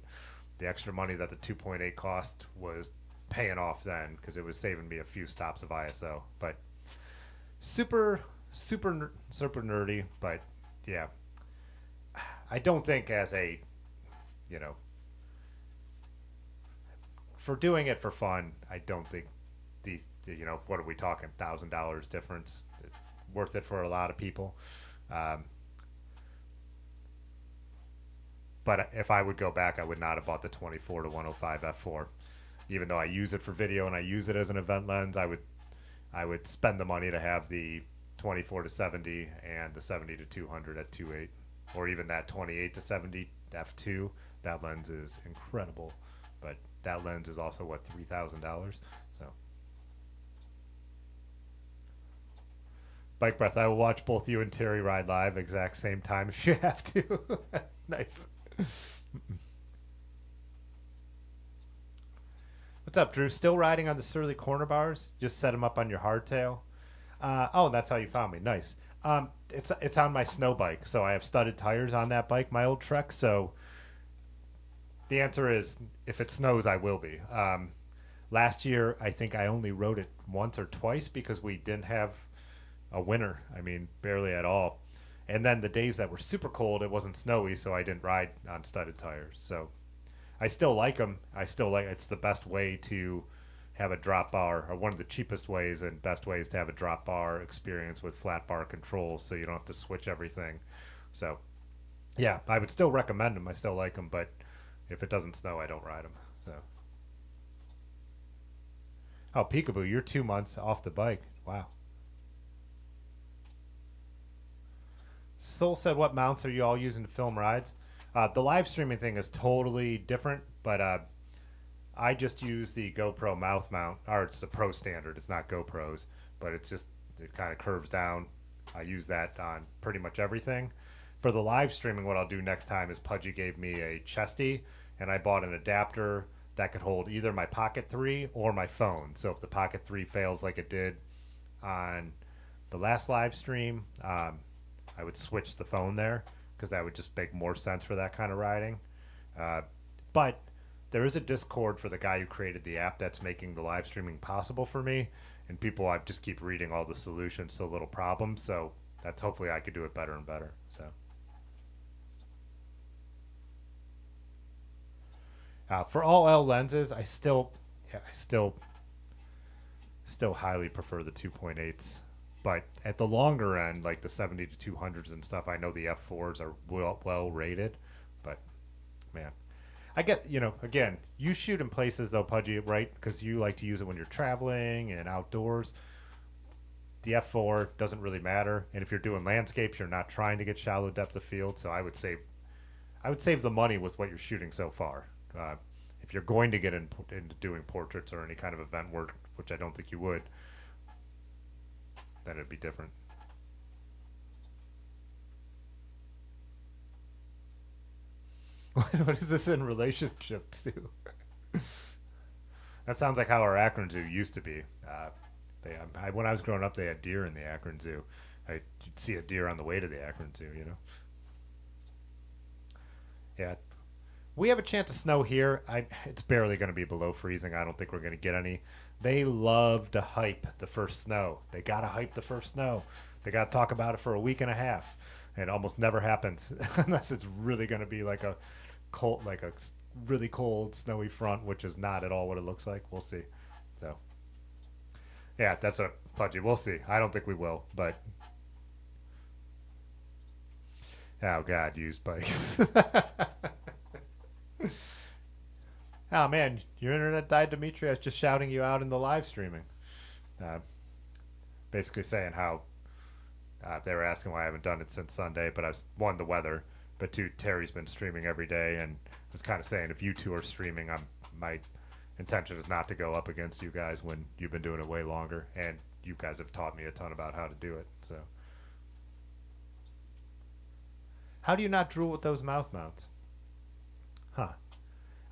the extra money that the 2.8 cost was paying off then because it was saving me a few stops of ISO. But super nerdy, but yeah. I don't think as a, for doing it for fun, I don't think what are we talking, $1,000 difference? It's worth it for a lot of people. But if I would go back, I would not have bought the 24 to 105 F4. Even though I use it for video and I use it as an event lens, I would spend the money to have the 24 to 70 and the 70 to 200 at 2.8. Or even that 28 to 70 f2, that lens is incredible. But that lens is also, what, $3,000? So, Bike Breath, I will watch both you and Terry ride live exact same time if you have to. Nice. What's up, Drew? Still riding on the Surly corner bars? Just set them up on your hardtail? Oh, that's how you found me. Nice. It's on my snow bike, so I have studded tires on that bike, my old Trek. So the answer is, if it snows, I will be. Last year, I think I only rode it once or twice because we didn't have a winter. I mean, barely at all. And then the days that were super cold, it wasn't snowy, so I didn't ride on studded tires. So I still like them. It's the best way to have a drop bar, or one of the cheapest ways and best ways to have a drop bar experience with flat bar controls, so you don't have to switch everything. So yeah, I would still recommend them. I still like them, but if it doesn't snow, I don't ride them. So, oh, Peekaboo, you're 2 months off the bike. Wow. Soul said, what mounts are you all using to film rides? The live streaming thing is totally different, but I just use the GoPro mouth mount, or it's a Pro standard. It's not GoPro's, but it kind of curves down. I use that on pretty much everything. For the live streaming, what I'll do next time is Pudgy gave me a chesty, and I bought an adapter that could hold either my Pocket 3 or my phone. So if the Pocket 3 fails like it did on the last live stream, I would switch the phone there. because that would just make more sense for that kind of riding. But there is a Discord for the guy who created the app that's making the live streaming possible for me, and people I just keep reading all the solutions to little problems. So that's hopefully I could do it better and better. So. For all L lenses, I still highly prefer the 2.8s. But at the longer end, like the 70 to 200s and stuff, I know the f4s are well rated. But man, I get, again, you shoot in places though, Pudgy, right? Because you like to use it when you're traveling and outdoors. The f4 doesn't really matter, and if you're doing landscapes, you're not trying to get shallow depth of field. So I would save the money with what you're shooting so far. If you're going to get into doing portraits or any kind of event work, which I don't think you would, then it'd be different. What is this in relationship to? That sounds like how our Akron Zoo used to be. When I was growing up, they had deer in the Akron Zoo. You'd see a deer on the way to the Akron Zoo, Yeah. We have a chance of snow here. It's barely going to be below freezing. I don't think we're going to get any. They love to hype the first snow. They got to hype the first snow. They got to talk about it for a week and a half. It almost never happens unless it's really going to be like a really cold, snowy front, which is not at all what it looks like. We'll see. So, yeah, that's a Pudgy. We'll see. I don't think we will, but oh God, used bikes. Oh man, your internet died, Dimitri. I was just shouting you out in the live streaming. Basically saying how they were asking why I haven't done it since Sunday, but I was, one, the weather, but two, Terry's been streaming every day, and was kind of saying if you two are streaming, my intention is not to go up against you guys when you've been doing it way longer, and you guys have taught me a ton about how to do it. So, how do you not drool with those mouth mounts? Huh.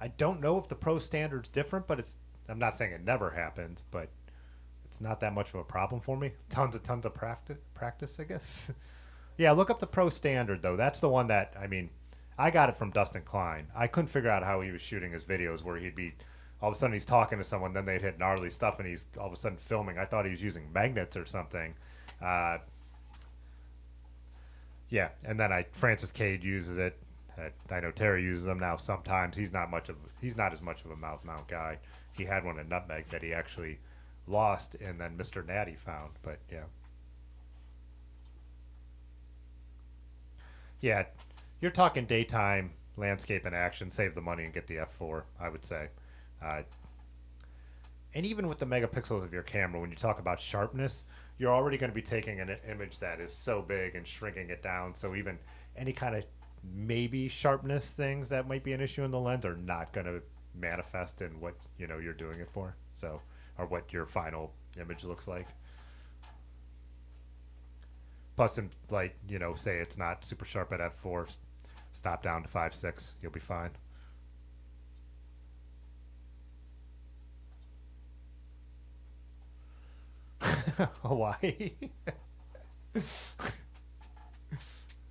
I don't know if the pro standard's different, but I'm not saying it never happens, but it's not that much of a problem for me. Tons of practice, I guess. Yeah, look up the pro standard though. That's the one that, I got it from Dustin Klein. I couldn't figure out how he was shooting his videos where he'd be all of a sudden he's talking to someone, then they'd hit gnarly stuff, and he's all of a sudden filming. I thought he was using magnets or something. Yeah, and then Francis Cade uses it. I know Terry uses them now sometimes. He's not as much of a mouth mount guy. He had one at Nutmeg that he actually lost, and then Mr. Natty found. But yeah, yeah, you're talking daytime landscape and action. Save the money and get the f4. I would say, and even with the megapixels of your camera, when you talk about sharpness, you're already going to be taking an image that is so big and shrinking it down. So even any kind of maybe sharpness things that might be an issue in the lens are not going to manifest in what you're doing it for, so, or what your final image looks like. Plus, in say it's not super sharp at f4, stop down to 5.6, you'll be fine. Hawaii.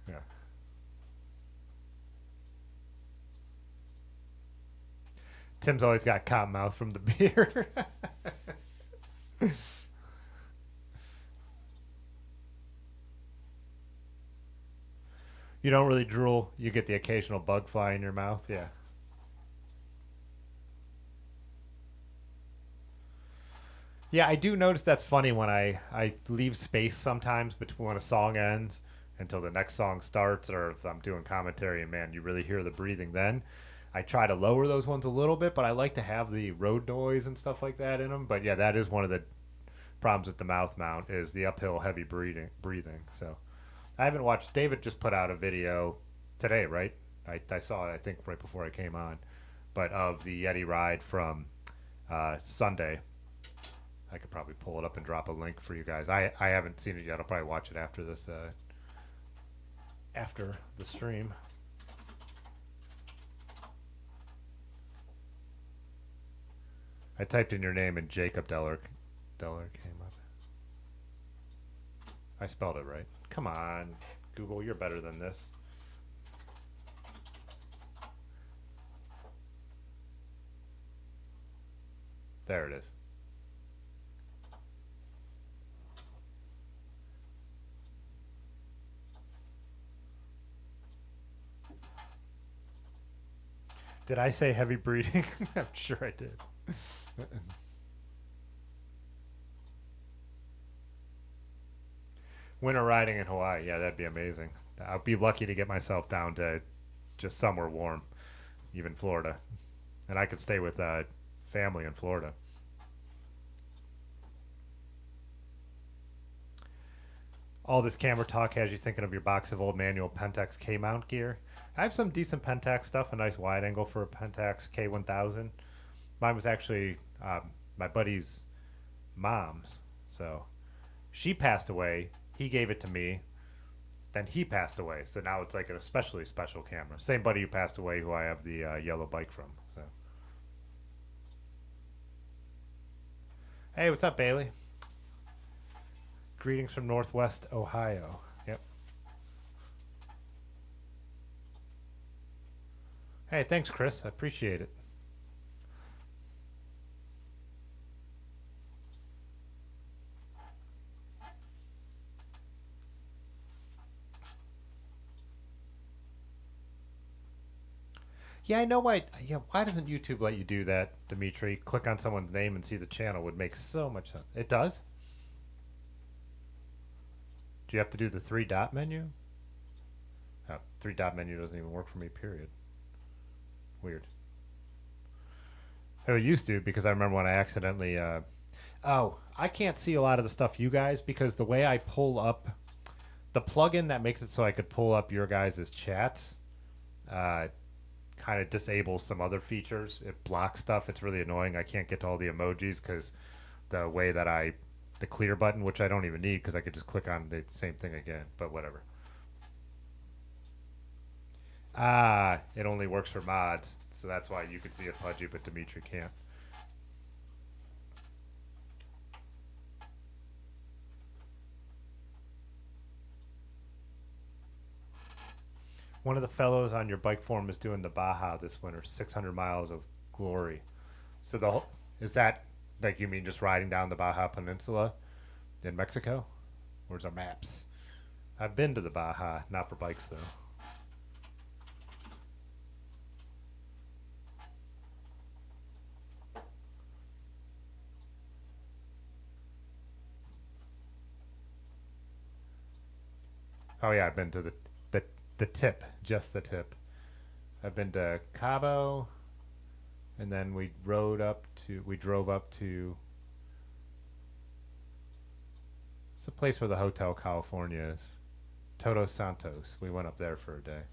Yeah. Tim's always got cotton mouth from the beer. You don't really drool. You get the occasional bug fly in your mouth. Yeah. Yeah, I do notice that's funny when I leave space sometimes between when a song ends until the next song starts, or if I'm doing commentary and man, you really hear the breathing then. I try to lower those ones a little bit, but I like to have the road noise and stuff like that in them. But yeah, that is one of the problems with the mouth mount is the uphill heavy breathing. So I haven't watched. David just put out a video today, right? I saw it, I think, right before I came on, but of the Yeti ride from Sunday. I could probably pull it up and drop a link for you guys. I haven't seen it yet. I'll probably watch it after this, after the stream. I typed in your name and Jacob Deller came up. I spelled it right. Come on, Google, you're better than this. There it is. Did I say heavy breeding? I'm sure I did. Winter riding in Hawaii. Yeah, that'd be amazing. I'd be lucky to get myself down to just somewhere warm, even Florida. And I could stay with family in Florida. All this camera talk has you thinking of your box of old manual Pentax K mount gear. I have some decent Pentax stuff, a nice wide angle for a Pentax K1000. Mine was actually my buddy's mom's. So she passed away. He gave it to me. Then he passed away. So now it's like an especially special camera. Same buddy who passed away who I have the yellow bike from. So, hey, what's up, Bailey? Greetings from Northwest Ohio. Yep. Hey, thanks, Chris. I appreciate it. Yeah, I know why. Yeah, why doesn't YouTube let you do that, Dimitri? Click on someone's name and see the channel would make so much sense. It does? Do you have to do the three dot menu? Oh, three dot menu doesn't even work for me, period. Weird. Oh, it used to because I remember when I accidentally. Oh, I can't see a lot of the stuff you guys because the way I pull up the plugin that makes it so I could pull up your guys' chats kind of disables some other features. It blocks stuff. It's really annoying. I can't get to all the emojis because the way that the clear button, which I don't even need because I could just click on the same thing again, but whatever. Ah, it only works for mods, so that's why you can see it pudgy, but Dimitri can't. One of the fellows on your bike forum is doing the Baja this winter, 600 miles of glory. So the whole, is that like you mean just riding down the Baja Peninsula in Mexico? Where's our maps? I've been to the Baja, not for bikes though. Oh yeah, I've been to the tip, just the tip. I've been to Cabo, and then we drove up to. It's a place where the Hotel California is. Todos Santos. We went up there for a day.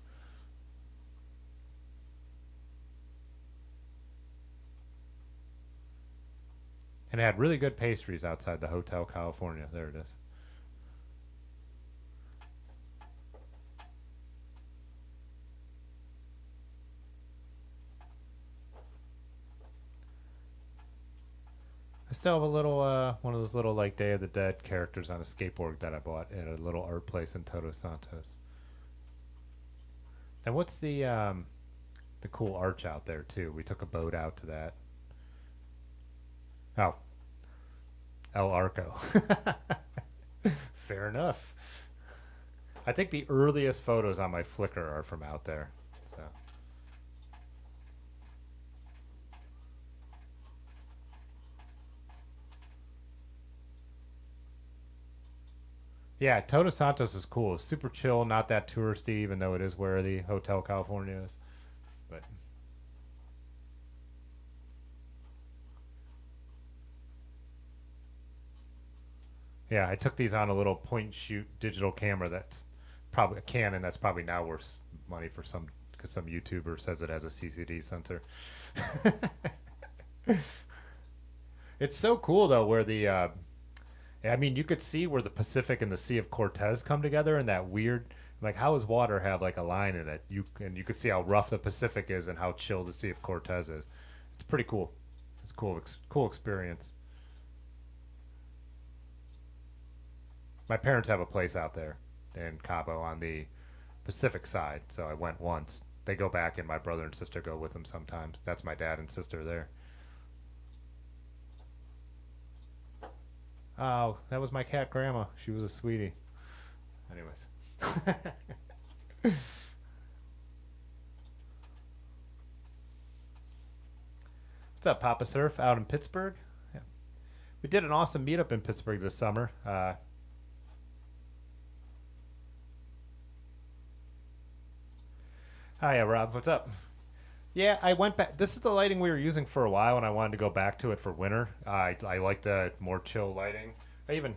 And it had really good pastries outside the Hotel California. There it is. I still have a little, one of those little like Day of the Dead characters on a skateboard that I bought at a little art place in Todos Santos. And what's the cool arch out there too? We took a boat out to that. Oh, El Arco. Fair enough. I think the earliest photos on my Flickr are from out there. So. Yeah, Todos Santos is cool. It's super chill, not that touristy, even though it is where the Hotel California is. But yeah, I took these on a little point and shoot digital camera that's probably a Canon that's probably now worth money for some because some YouTuber says it has a CCD sensor. It's so cool though, where I mean, you could see where the Pacific and the Sea of Cortez come together, and that weird, like, how does water have like a line in it? You could see how rough the Pacific is and how chill the Sea of Cortez is. It's pretty cool. It's cool, cool experience. My parents have a place out there in Cabo on the Pacific side, so I went once. They go back, and my brother and sister go with them sometimes. That's my dad and sister there. Oh, that was my cat Grandma. She was a sweetie. Anyways. What's up, Papa Surf? Out in Pittsburgh? Yeah. We did an awesome meetup in Pittsburgh this summer. Hiya, Rob. What's up? Yeah, I went back. This is the lighting we were using for a while, and I wanted to go back to it for winter. I like the more chill lighting. I even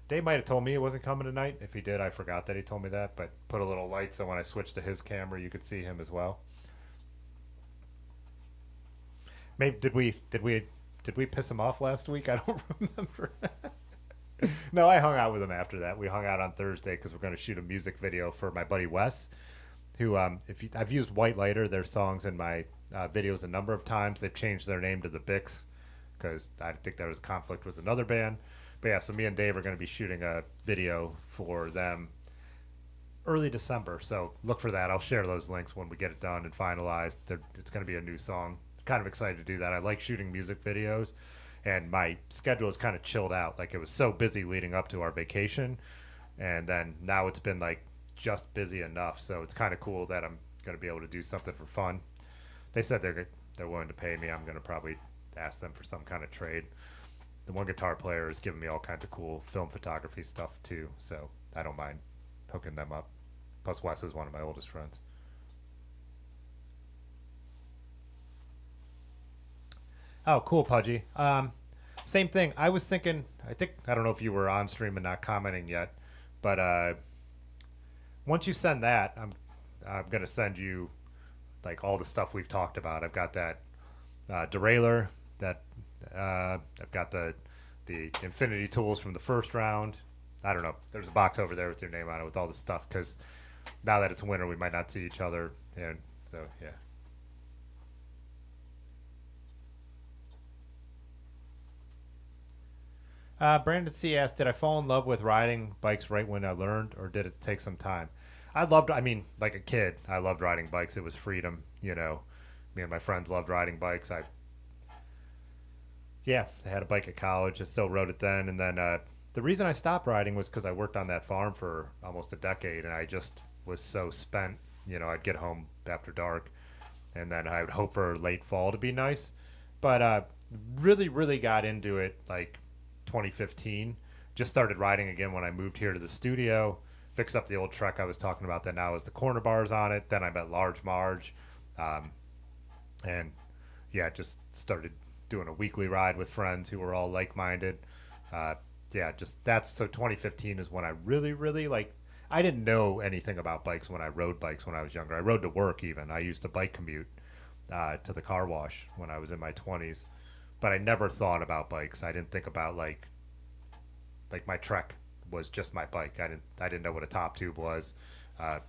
Dave might have told me it wasn't coming tonight. If he did, I forgot that he told me that. But put a little light so when I switched to his camera, you could see him as well. Maybe did we piss him off last week? I don't remember. No, I hung out with him after that. We hung out on Thursday because we're going to shoot a music video for my buddy Wes, who I've used White Lighter, their songs in my videos a number of times. They've changed their name to the Bix because I think there was conflict with another band. But yeah, so me and Dave are going to be shooting a video for them early December. So look for that. I'll share those links when we get it done and finalized. It's going to be a new song. Kind of excited to do that. I like shooting music videos, and my schedule is kind of chilled out. Like it was so busy leading up to our vacation, and then now it's been like just busy enough. So it's kind of cool that I'm going to be able to do something for fun. They said they're willing to pay me. I'm going to probably ask them for some kind of trade. The one guitar player is giving me all kinds of cool film photography stuff too, so I don't mind hooking them up. Plus, Wes is one of my oldest friends. Oh, cool, Pudgy. Same thing. I was thinking. I don't know if you were on stream and not commenting yet, but once you send that, I'm gonna send you like all the stuff we've talked about. I've got that derailleur. That I've got the Infinity Tools from the first round. I don't know. There's a box over there with your name on it with all the stuff because now that it's winter, we might not see each other, and so yeah. Brandon C asked, "Did I fall in love with riding bikes right when I learned, or did it take some time?" I loved. I mean, like a kid, I loved riding bikes. It was freedom, you know. Me and my friends loved riding bikes. Yeah, I had a bike at college. I still rode it then, and then the reason I stopped riding was because I worked on that farm for almost a decade, and I just was so spent. You know, I'd get home after dark, and then I would hope for late fall to be nice. But really, really got into it like 2015. Just started riding again when I moved here to the studio. Fixed up the old Trek I was talking about that now has the corner bars on it. Then I met Large Marge, um, and yeah, just started doing a weekly ride with friends who were all like-minded. Uh, yeah, just that's so 2015 is when I really, really like. I didn't know anything about bikes when I rode bikes when I was younger. I rode to work even. I used to bike commute to the car wash when I was in my 20s, but I never thought about bikes. I didn't think about like my Trek was just my bike. I didn't know what a top tube was. Uh,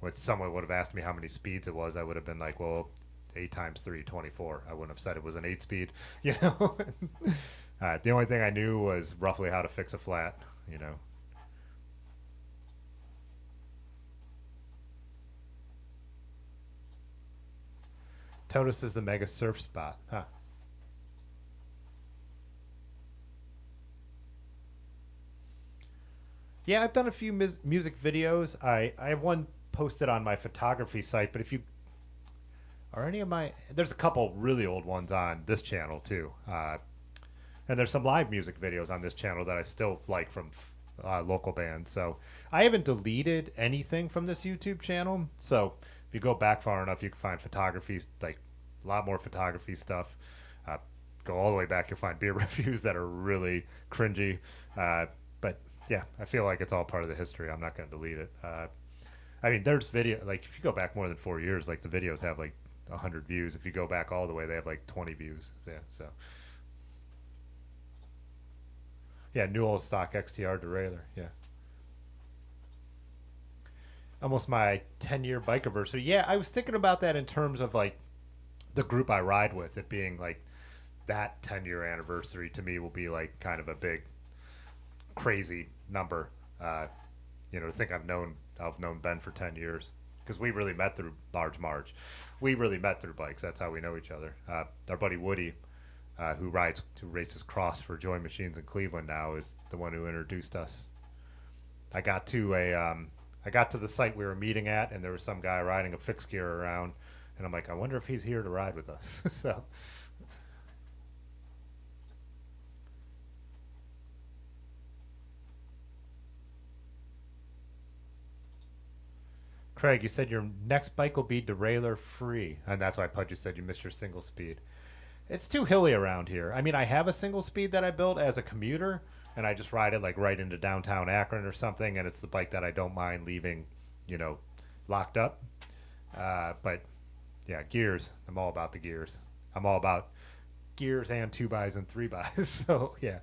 when someone would have asked me how many speeds it was, I would have been like, well, 8 times 3, 24. I wouldn't have said it was an 8 speed, you know. The only thing I knew was roughly how to fix a flat, you know. Totus is the mega surf spot, huh? Yeah, I've done a few music videos. I have one posted on my photography site, but if you are any of my, there's a couple really old ones on this channel too. And there's some live music videos on this channel that I still like from local bands. So I haven't deleted anything from this YouTube channel. So if you go back far enough, you can find photography, like a lot more photography stuff. Uh, go all the way back, you'll find beer reviews that are really cringy. But yeah, I feel like it's all part of the history. I'm not going to delete it. I mean, there's video, like if you go back more than 4 years, like the videos have like 100 views. If you go back all the way, they have like 20 views. Yeah, so. Yeah, new old stock XTR derailleur. Yeah. Almost my 10-year bike anniversary. Yeah, I was thinking about that in terms of like the group I ride with. It being like that 10-year anniversary to me will be like kind of a big, crazy number. To think I've known Ben for 10 years because we really met through Large Marge. We really met through bikes. That's how we know each other. Our buddy Woody who races cross for Joy Machines in Cleveland now, is the one who introduced us. I got to the site we were meeting at, and there was some guy riding a fixed gear around, and I'm like, I wonder if he's here to ride with us. So, Craig, you said your next bike will be derailleur free, and that's why Pudgy said you missed your single speed. It's too hilly around here. I mean, I have a single speed that I built as a commuter, and I just ride it like right into downtown Akron or something, and it's the bike that I don't mind leaving, you know, locked up. But yeah, gears. I'm all about the gears. I'm all about gears and 2x and 3x. So yeah,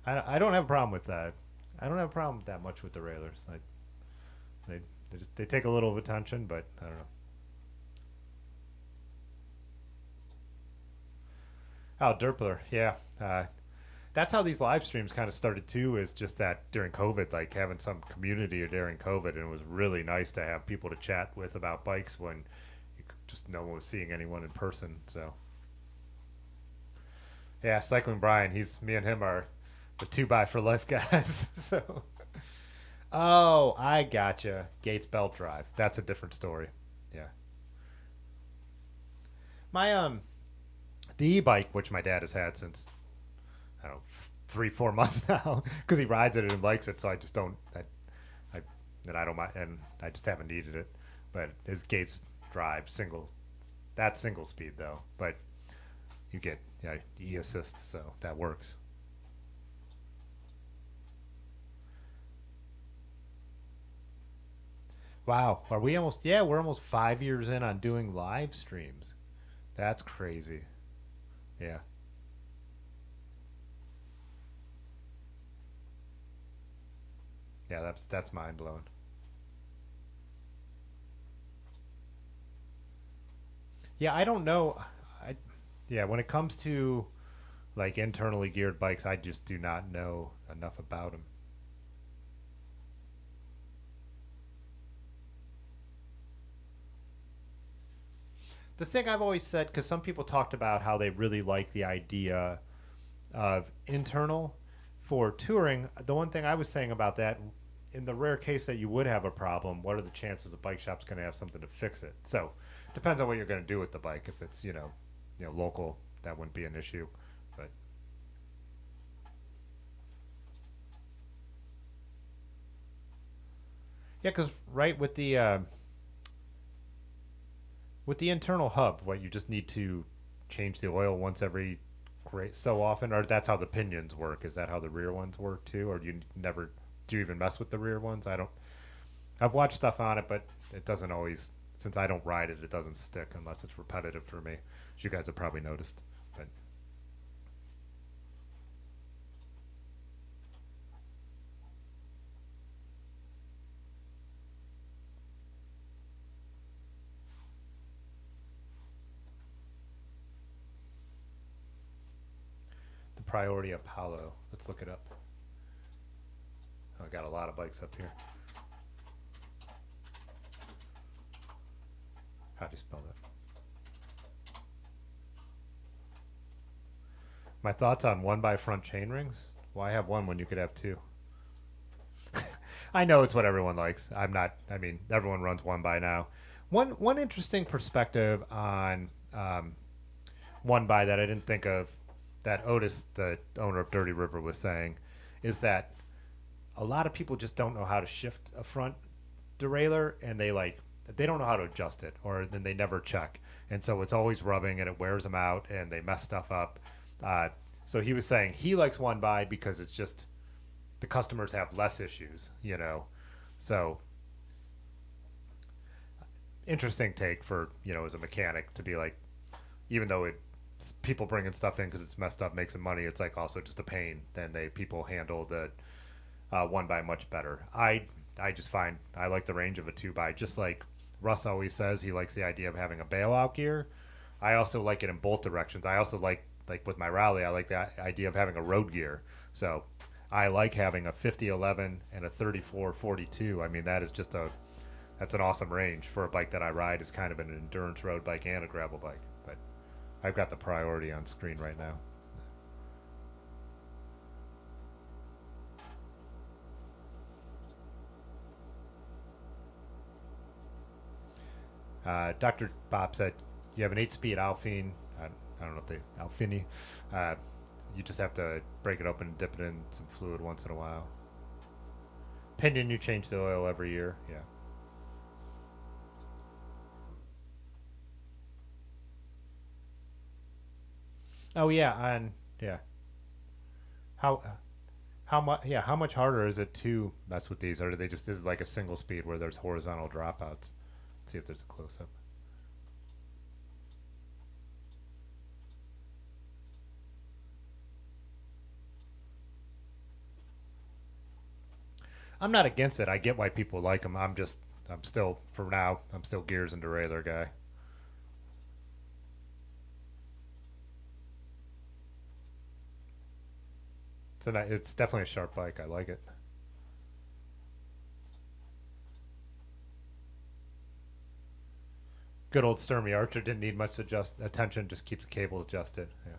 I don't have a problem with that. I don't have a problem that much with the railers. They take a little of attention, but I don't know. Oh, Derpler, yeah. That's how these live streams kind of started too. Is just that during COVID, like having some community during COVID, and it was really nice to have people to chat with about bikes when just no one was seeing anyone in person. So yeah, Cycling Brian, me and him are the 2x for life guys. So oh, I gotcha. Gates belt drive. That's a different story. Yeah. My the e-bike, which my dad has had since I don't know 3-4 months now, because he rides it and likes it. So I just don't. I and I don't mind, and I just haven't needed it. But his Gates drive single, that's single speed though. But you get e-assist, so that works. Wow, are we almost? Yeah, we're almost 5 years in on doing live streams. That's crazy. Yeah. Yeah, that's mind blowing. Yeah, I don't know. I yeah, when it comes to like internally geared bikes, I just do not know enough about them. The thing I've always said, because some people talked about how they really like the idea of internal for touring. The one thing I was saying about that, in the rare case that you would have a problem, what are the chances the bike shop's going to have something to fix it? So, depends on what you're going to do with the bike. If it's local, that wouldn't be an issue. But yeah, because right with the internal hub, what you just need to change the oil once every great so often, or that's how the pinions work. Is that how the rear ones work too, or do you never do you even mess with the rear ones? I don't. I've watched stuff on it, but it doesn't always. Since I don't ride it, it doesn't stick unless it's repetitive for me, as you guys have probably noticed. But the Priority Apollo. Let's look it up. Oh, I got a lot of bikes up here. How do you spell that? My thoughts on one by front chain rings. Why have one when you could have two? I know it's what everyone likes. I'm not. I mean, everyone runs one by now. One interesting perspective on one by that I didn't think of, that Otis, the owner of Dirty River, was saying, is that a lot of people just don't know how to shift a front derailleur, and they don't know how to adjust it, or then they never check, and so it's always rubbing and it wears them out and they mess stuff up. Uh, so he was saying he likes one by because it's just the customers have less issues. So interesting take for as a mechanic to be like, even though people bringing stuff in because it's messed up makes them money, it's like also just a pain. Then people handle the one by much better. I just find I like the range of a two by, just like Russ always says he likes the idea of having a bailout gear. I also like it in both directions. I also like with my rally, I like the idea of having a road gear. So I like having a 5011 and a 3442. I mean, that's an awesome range for a bike that I ride as kind of an endurance road bike and a gravel bike. But I've got the priority on screen right now. Dr. Bob said you have an 8-speed Alphine. I don't know if they Alfini. Uh, you just have to break it open and dip it in some fluid once in a while. Pinion, you change the oil every year. Yeah. Oh yeah, and yeah. How how much? Yeah, how much harder is it to mess with these, or do they just this is like a single speed where there's horizontal dropouts? Let's see if there's a close up. I'm not against it. I get why people like them. I'm still for now. I'm still gears and derailleur guy. So it's definitely a sharp bike. I like it. Good old Sturmy Archer didn't need much attention. Just keeps the cable adjusted. Yeah.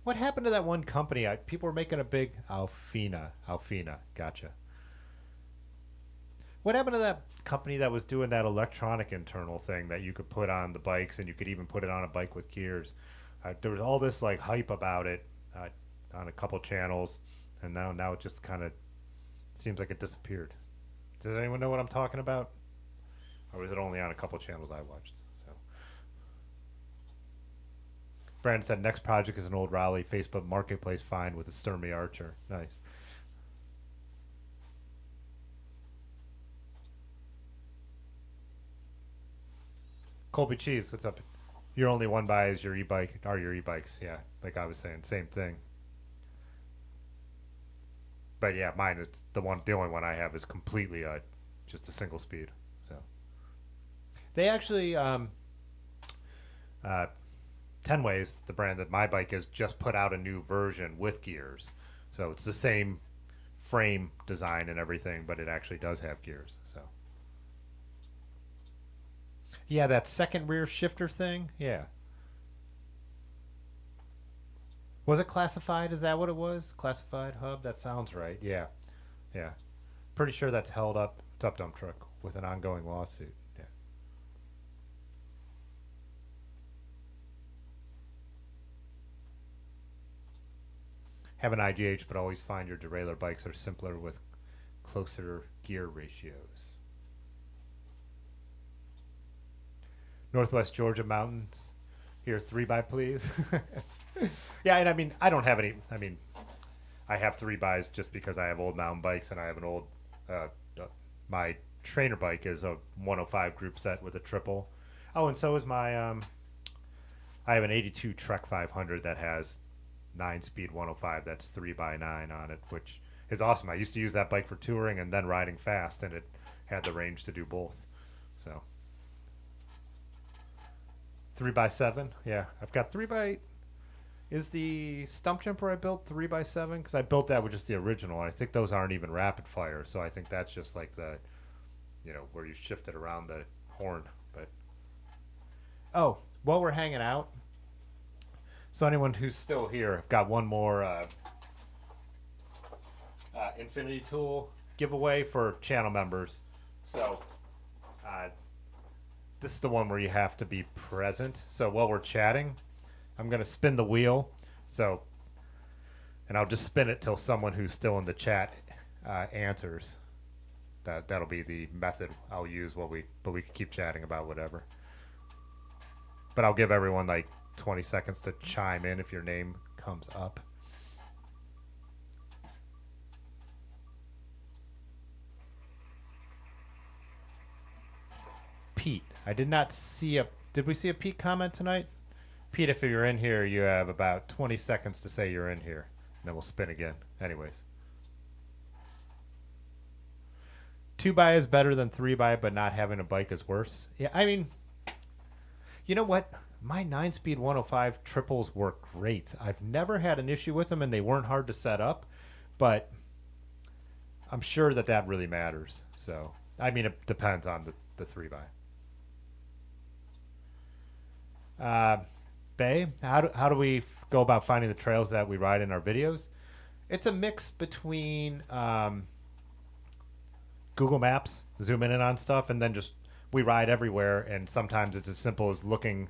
What happened to that one company? People were making a big Alfina. Alfina. Gotcha. What happened to that company that was doing that electronic internal thing that you could put on the bikes and you could even put it on a bike with gears? There was all this like hype about it on a couple channels, and now it just kind of seems like it disappeared. Does anyone know what I'm talking about? Or was it only on a couple channels I watched? So, Brandon said next project is an old Raleigh Facebook Marketplace find with a Sturmy Archer. Nice. Colby Cheese, what's up? Your only one buy is your e-bike, are your e-bikes. Yeah, like I was saying, same thing. But yeah, mine is the only one I have is completely just a single speed. So they actually uh, 10 Ways, the brand that my bike is, just put out a new version with gears. So it's the same frame design and everything, but it actually does have gears. So yeah, that second rear shifter thing. Yeah. Was it classified? Is that what it was? Classified hub? That sounds right. Yeah. Yeah. Pretty sure that's held up. It's up dump truck with an ongoing lawsuit. Yeah. Have an IGH, but always find your derailleur bikes are simpler with closer gear ratios. Northwest Georgia mountains. Here, 3x please. Yeah, and I mean, I don't have any. I mean, I have 3x's just because I have old mountain bikes and I have an old. Uh, my trainer bike is a 105 group set with a triple. Oh, and so is my. I have an 82 Trek 500 that has 9-speed 105. That's 3x9 on it, which is awesome. I used to use that bike for touring and then riding fast, and it had the range to do both. So 3x7. Yeah, I've got 3x. Is the stump jumper I built 3x7? Because I built that with just the original, and I think those aren't even rapid fire. So I think that's just like the, where you shift it around the horn. But oh, while we're hanging out, so anyone who's still here, I've got one more Infinity Tool giveaway for channel members. So this is the one where you have to be present. So while we're chatting, I'm going to spin the wheel. So, and I'll just spin it till someone who's still in the chat answers. That'll be the method I'll use but we can keep chatting about whatever. But I'll give everyone like 20 seconds to chime in if your name comes up. Pete, I did not see did we see a Pete comment tonight? Pete, if you're in here, you have about 20 seconds to say you're in here. And then we'll spin again. Anyways. 2x is better than 3x, but not having a bike is worse. Yeah, I mean, you know what? My 9-speed 105 triples work great. I've never had an issue with them, and they weren't hard to set up. But I'm sure that really matters. So, I mean, it depends on the 3x. Uh, Bay, how do we go about finding the trails that we ride in our videos? It's a mix between Google Maps, zooming in on stuff, and then just we ride everywhere. And sometimes it's as simple as looking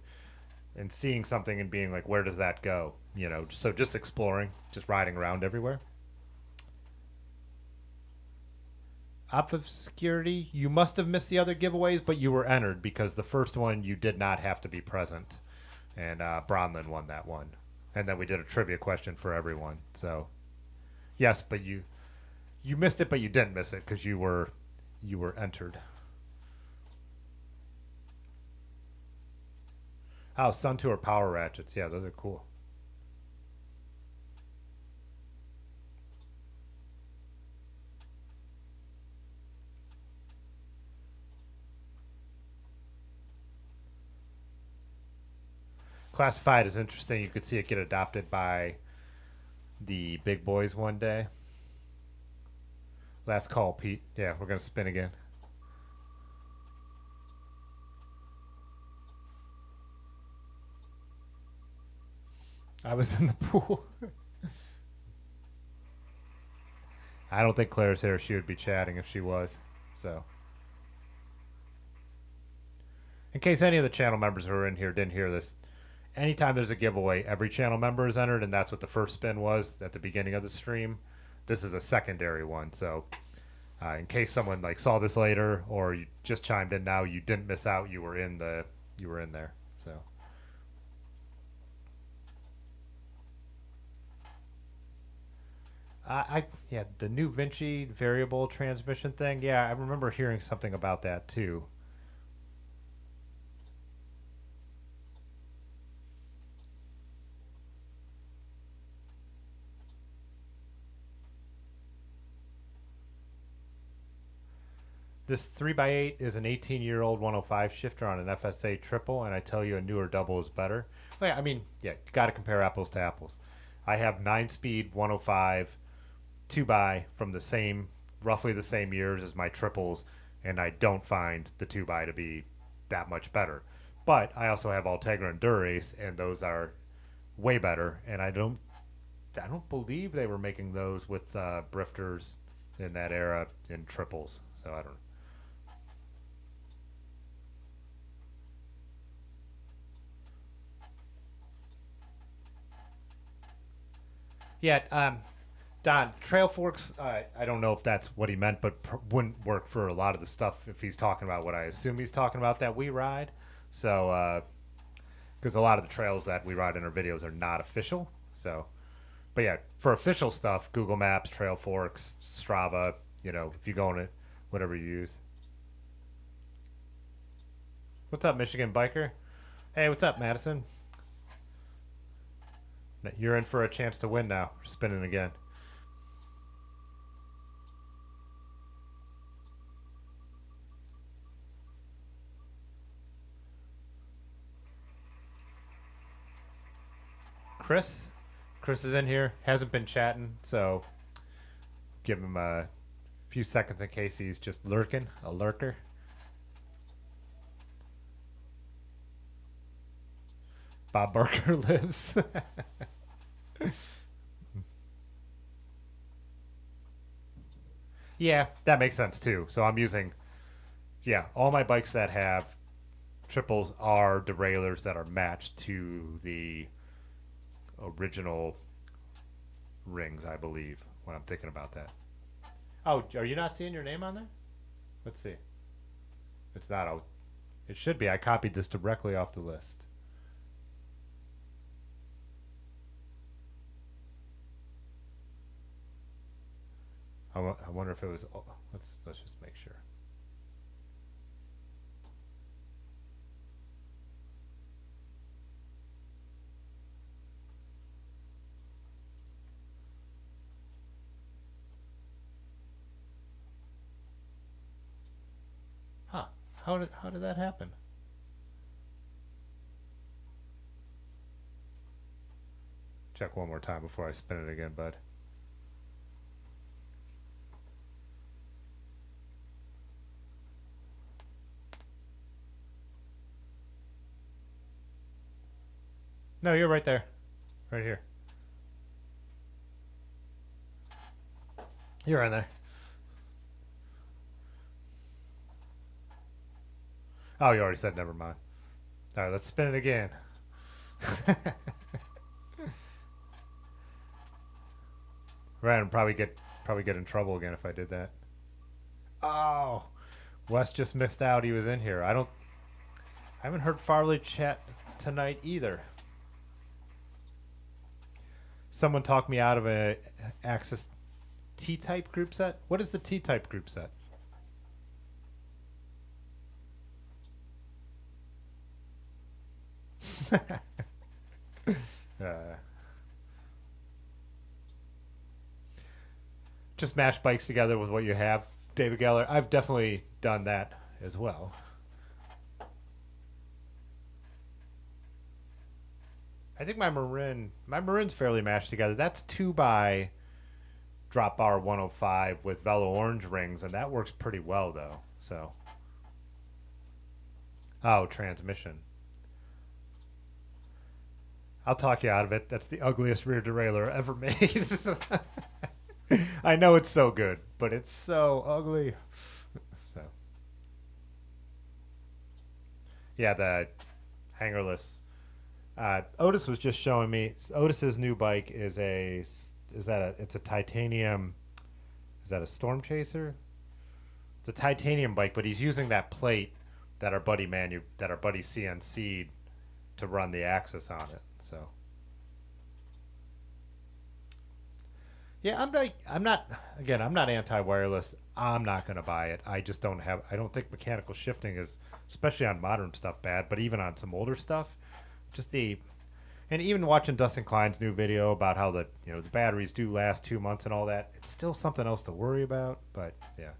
and seeing something and being like, where does that go? You know, so just exploring, just riding around everywhere. Obscurity, you must have missed the other giveaways, but you were entered because the first one you did not have to be present, and Bronlin won that one. And then we did a trivia question for everyone. So yes, but you missed it, but you didn't miss it because you were entered. Oh, Sun Tour power ratchets. Yeah, those are cool. Classified is interesting. You could see it get adopted by the big boys one day. Last call, Pete. Yeah, we're gonna spin again. I was in the pool. I don't think Claire's here. She would be chatting if she was. So, in case any of the channel members who are in here didn't hear this, anytime there's a giveaway, every channel member is entered, and that's what the first spin was at the beginning of the stream. This is a secondary one, so in case someone like saw this later or you just chimed in now, you didn't miss out. You were in there. So. Yeah, the new Vinci variable transmission thing. Yeah, I remember hearing something about that too. This 3x8 is an 18-year-old 105 shifter on an FSA triple, and I tell you a newer double is better. Well, yeah, I mean, yeah, you got to compare apples to apples. I have 9-speed 105 2x from roughly the same years as my triples, and I don't find the 2x to be that much better. But I also have Altegra and Durace, and those are way better. And I don't believe they were making those with brifters in that era in triples. So I don't. Yeah, Don, trail forks, I don't know if that's what he meant, but wouldn't work for a lot of the stuff if he's talking about what I assume he's talking about that we ride. So, because a lot of the trails that we ride in our videos are not official. So, but yeah, for official stuff, Google Maps, Trail Forks, Strava, if you go on it, whatever you use. What's up, Michigan Biker? Hey, what's up, Madison? You're in for a chance to win now. Spinning again. Chris. Chris is in here. Hasn't been chatting, so give him a few seconds in case he's just lurking, a lurker. Bob Barker lives. Yeah, that makes sense too. So I'm using, yeah, all my bikes that have triples are derailleurs that are matched to the original rings, I believe, when I'm thinking about that. Oh, are you not seeing your name on there? Let's see. It's not. Oh, it should be. I copied this directly off the list. I wonder if it was. Oh, let's just make sure. Huh? How did that happen? Check one more time before I spin it again, bud. No, you're right there. Right here. You're in there. Oh, you already said never mind. All right, let's spin it again. Right, and probably get in trouble again if I did that. Oh, Wes just missed out. He was in here. I haven't heard Farley chat tonight either. Someone talked me out of a Access T-type group set. What is the T-type group set? Just mash bikes together with what you have, David Geller. I've definitely done that as well. I think my Marin's fairly mashed together. That's 2x drop bar 105 with Velo orange rings, and that works pretty well though. So, oh, transmission. I'll talk you out of it. That's the ugliest rear derailleur ever made. I know it's so good, but it's so ugly. So, yeah, the hangerless. Otis was just showing me. Otis's new bike is it's a titanium. Is that a Storm Chaser? It's a titanium bike, but he's using that plate that our buddy CNC'd to run the axis on it. So, yeah, I'm not anti-wireless. I'm not gonna buy it. I don't think mechanical shifting is, especially on modern stuff, bad. But even on some older stuff, and even watching Dustin Klein's new video about how the batteries do last 2 months and all that, it's still something else to worry about. But yeah.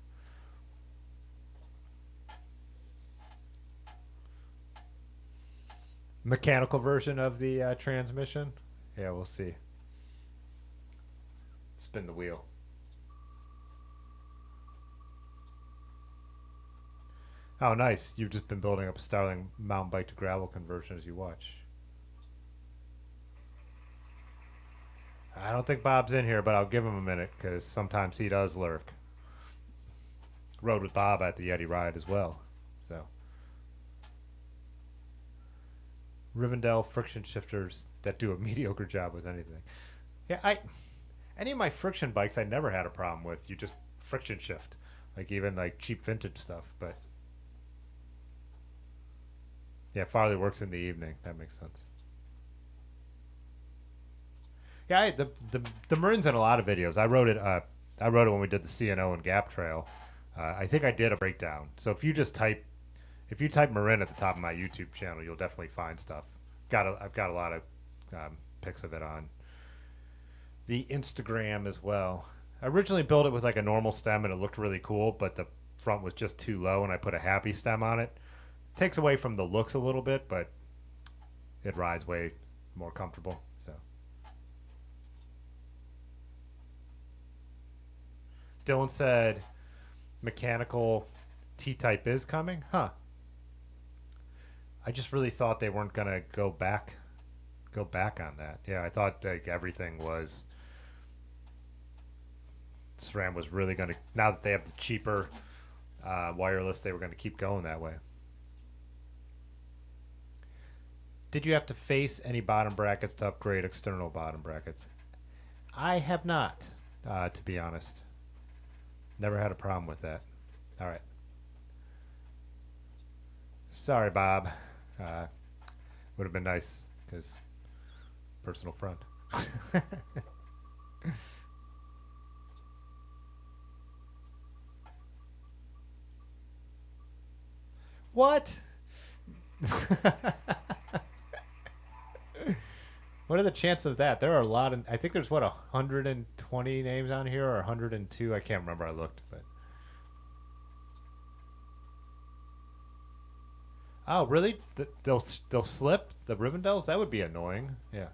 Mechanical version of the transmission. Yeah, we'll see. Spin the wheel. Oh, nice. You've just been building up a Starling mountain bike to gravel conversion as you watch. I don't think Bob's in here, but I'll give him a minute because sometimes he does lurk. Rode with Bob at the Yeti ride as well. So, Rivendell friction shifters that do a mediocre job with anything. Yeah, any of my friction bikes I never had a problem with. You just friction shift, like even like cheap vintage stuff. But yeah, Farley works in the evening. That makes sense. Yeah, the Marin's in a lot of videos. I wrote it when we did the CNO and Gap Trail. I think I did a breakdown. So if you type Marin at the top of my YouTube channel, you'll definitely find stuff. I've got a lot of pics of it on the Instagram as well. I originally built it with like a normal stem and it looked really cool, but the front was just too low and I put a happy stem on it. Takes away from the looks a little bit, but it rides way more comfortable. So, Dylan said mechanical T-type is coming. Huh. I just really thought they weren't gonna go back on that. Yeah, I thought like everything was SRAM was really gonna, now that they have the cheaper wireless, they were gonna keep going that way. Did you have to face any bottom brackets to upgrade external bottom brackets? I have not, to be honest. Never had a problem with that. All right. Sorry, Bob. Would have been nice because personal front. What? What are the chances of that? There are a lot of, I think there's 120 names on here or 102. I can't remember. I looked, but. Oh, really? They'll slip the Rivendells? That would be annoying. Yeah.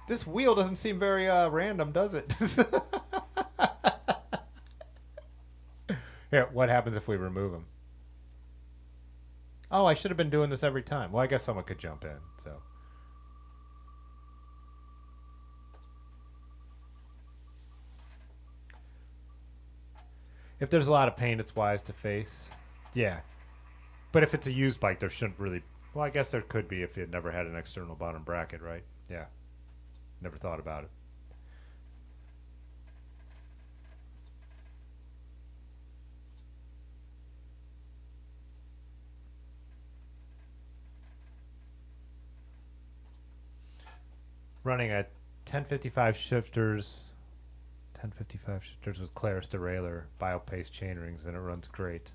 This wheel doesn't seem very random, does it? Here, what happens if we remove them? Oh, I should have been doing this every time. Well, I guess someone could jump in, so. If there's a lot of paint, it's wise to face. Yeah. But if it's a used bike, there shouldn't really. Well, I guess there could be if you had never had an external bottom bracket, right? Yeah. Never thought about it. Running at 1055 shifters, 1055 shifters with Claris derailleur, biopaste chain rings, and it runs great.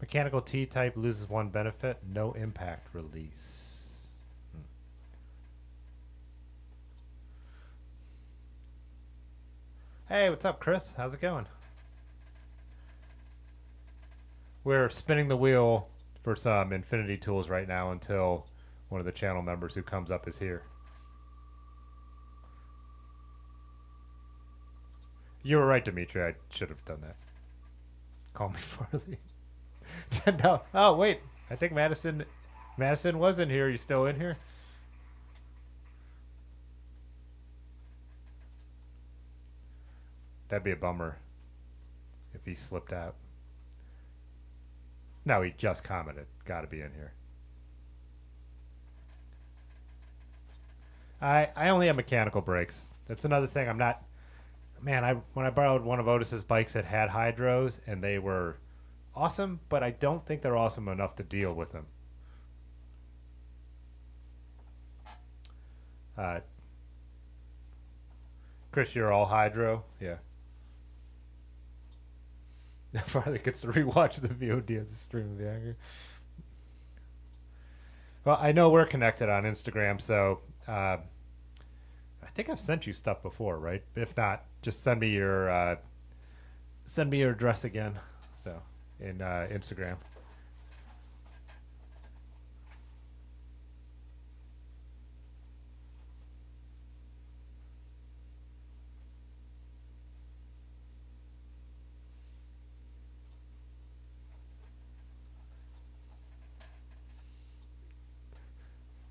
Mechanical T-type loses one benefit, no impact release. Hey, what's up, Chris? How's it going? We're spinning the wheel for some Infinity Tools right now until one of the channel members who comes up is here. You were right, Dimitri. I should have done that. Call me Farley. No. Oh, wait. I think Madison was in here. Are you still in here? That'd be a bummer if he slipped out. No, he just commented. Got to be in here. I only have mechanical brakes. That's another thing. I'm not. Man, when I borrowed one of Otis's bikes that had hydros, and they were awesome, but I don't think they're awesome enough to deal with them. Chris, you're all hydro? Yeah. Farley gets to rewatch the VOD of the stream of the anger. Well, I know we're connected on Instagram, so I think I've sent you stuff before, right? If not, just send me your address again. So in Instagram.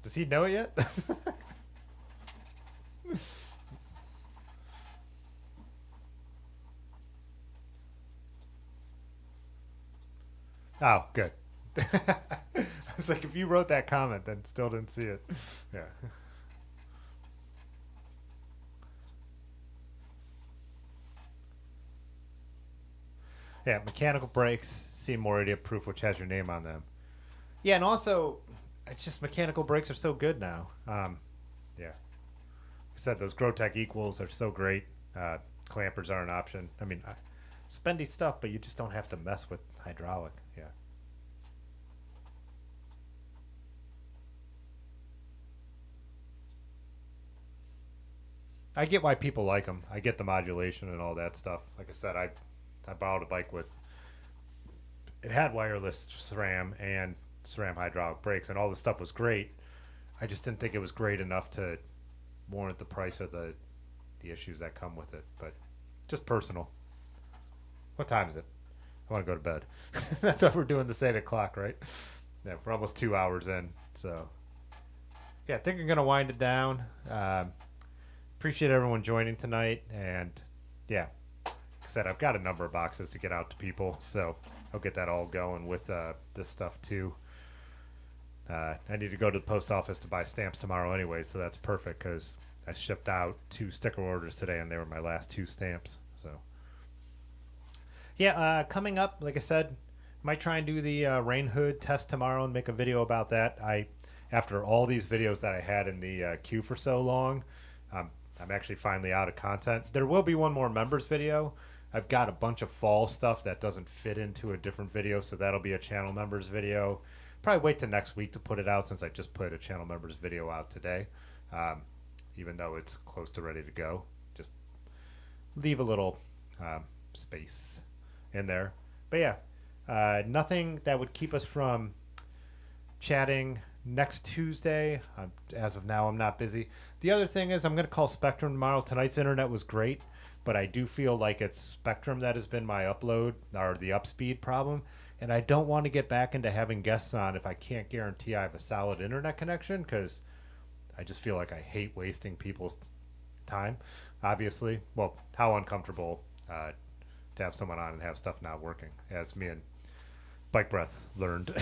Does he know it yet? Oh, good. I was like, if you wrote that comment, then still didn't see it. Yeah. Yeah, mechanical brakes seem more idiot proof, which has your name on them. Yeah, and also, it's just mechanical brakes are so good now. Yeah. Like I said, those Grotech equals are so great. Clampers are an option. I mean, spendy stuff, but you just don't have to mess with hydraulic. Yeah. I get why people like them. I get the modulation and all that stuff. Like I said, I borrowed a bike with, it had wireless SRAM and SRAM hydraulic brakes, and all the stuff was great. I just didn't think it was great enough to warrant the price of the issues that come with it. But just personal. What time is it? I want to go to bed. That's what we're doing this 8 o'clock, right? Yeah, we're almost 2 hours in. So, yeah, I think I'm going to wind it down. Appreciate everyone joining tonight. And, yeah, like I said, I've got a number of boxes to get out to people. So I'll get that all going with this stuff, too. I need to go to the post office to buy stamps tomorrow anyway, so that's perfect because I shipped out 2 sticker orders today, and they were my last 2 stamps. So, yeah, coming up, like I said, might try and do the rain hood test tomorrow and make a video about that. After all these videos that I had in the queue for so long, I'm actually finally out of content. There will be one more members video. I've got a bunch of fall stuff that doesn't fit into a different video, so that'll be a channel members video. Probably wait till next week to put it out since I just put a channel members video out today. Even though it's close to ready to go. Just leave a little space in there. But yeah, nothing that would keep us from chatting next Tuesday. As of now, I'm not busy. The other thing is I'm going to call Spectrum tomorrow. Tonight's internet was great. but I do feel like it's Spectrum that has been my upload or the upspeed problem. And I don't want to get back into having guests on if I can't guarantee I have a solid internet connection, because I just feel like I hate wasting people's time. Obviously, well, how uncomfortable to have someone on and have stuff not working, as me and Bike Breath learned.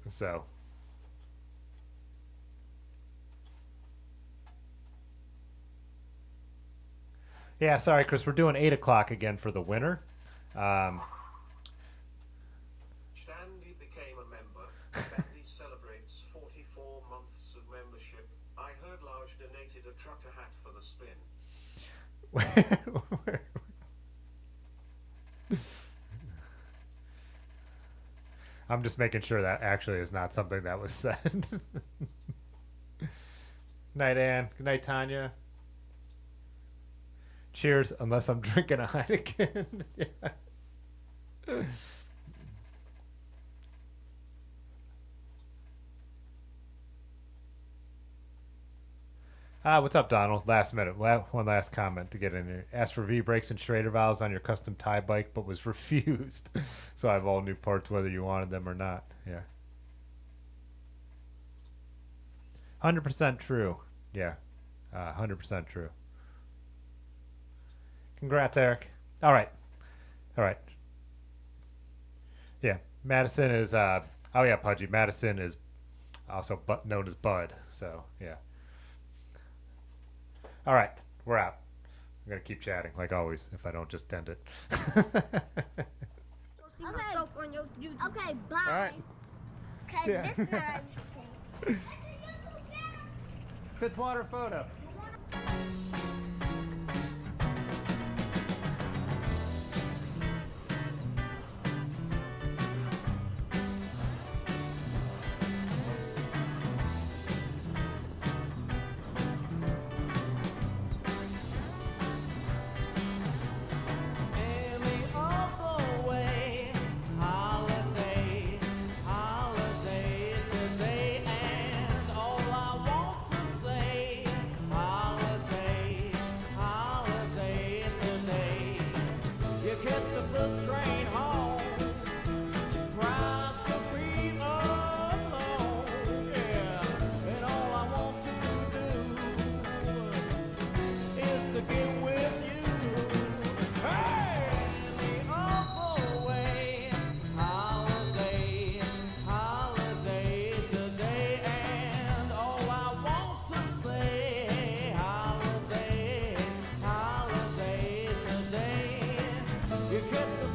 So. Yeah, sorry, Chris. We're doing 8 o'clock again for the winter.
Shandy became a member. Shandy celebrates 44 months of membership. I heard Large donated a trucker hat for the spin.
I'm just making sure that actually is not something that was said. Night, Ann. Good night, Tanya. Cheers, unless I'm drinking a Heineken. Yeah. What's up, Donald? Last minute. One last comment to get in here. Asked for V-brakes and Schrader valves on your custom tie bike, but was refused. So I have all new parts whether you wanted them or not. Yeah. 100% true. Yeah. 100% true. Congrats, Eric. All right. Yeah. Madison is, oh yeah, Pudgy. Madison is also known as Bud. So, yeah. All right, we're out. I'm gonna keep chatting like always if I don't just end it.
Okay, bye.
All right.
Okay,
Yeah.
this time I'm
Fitzwater photo.
You catch the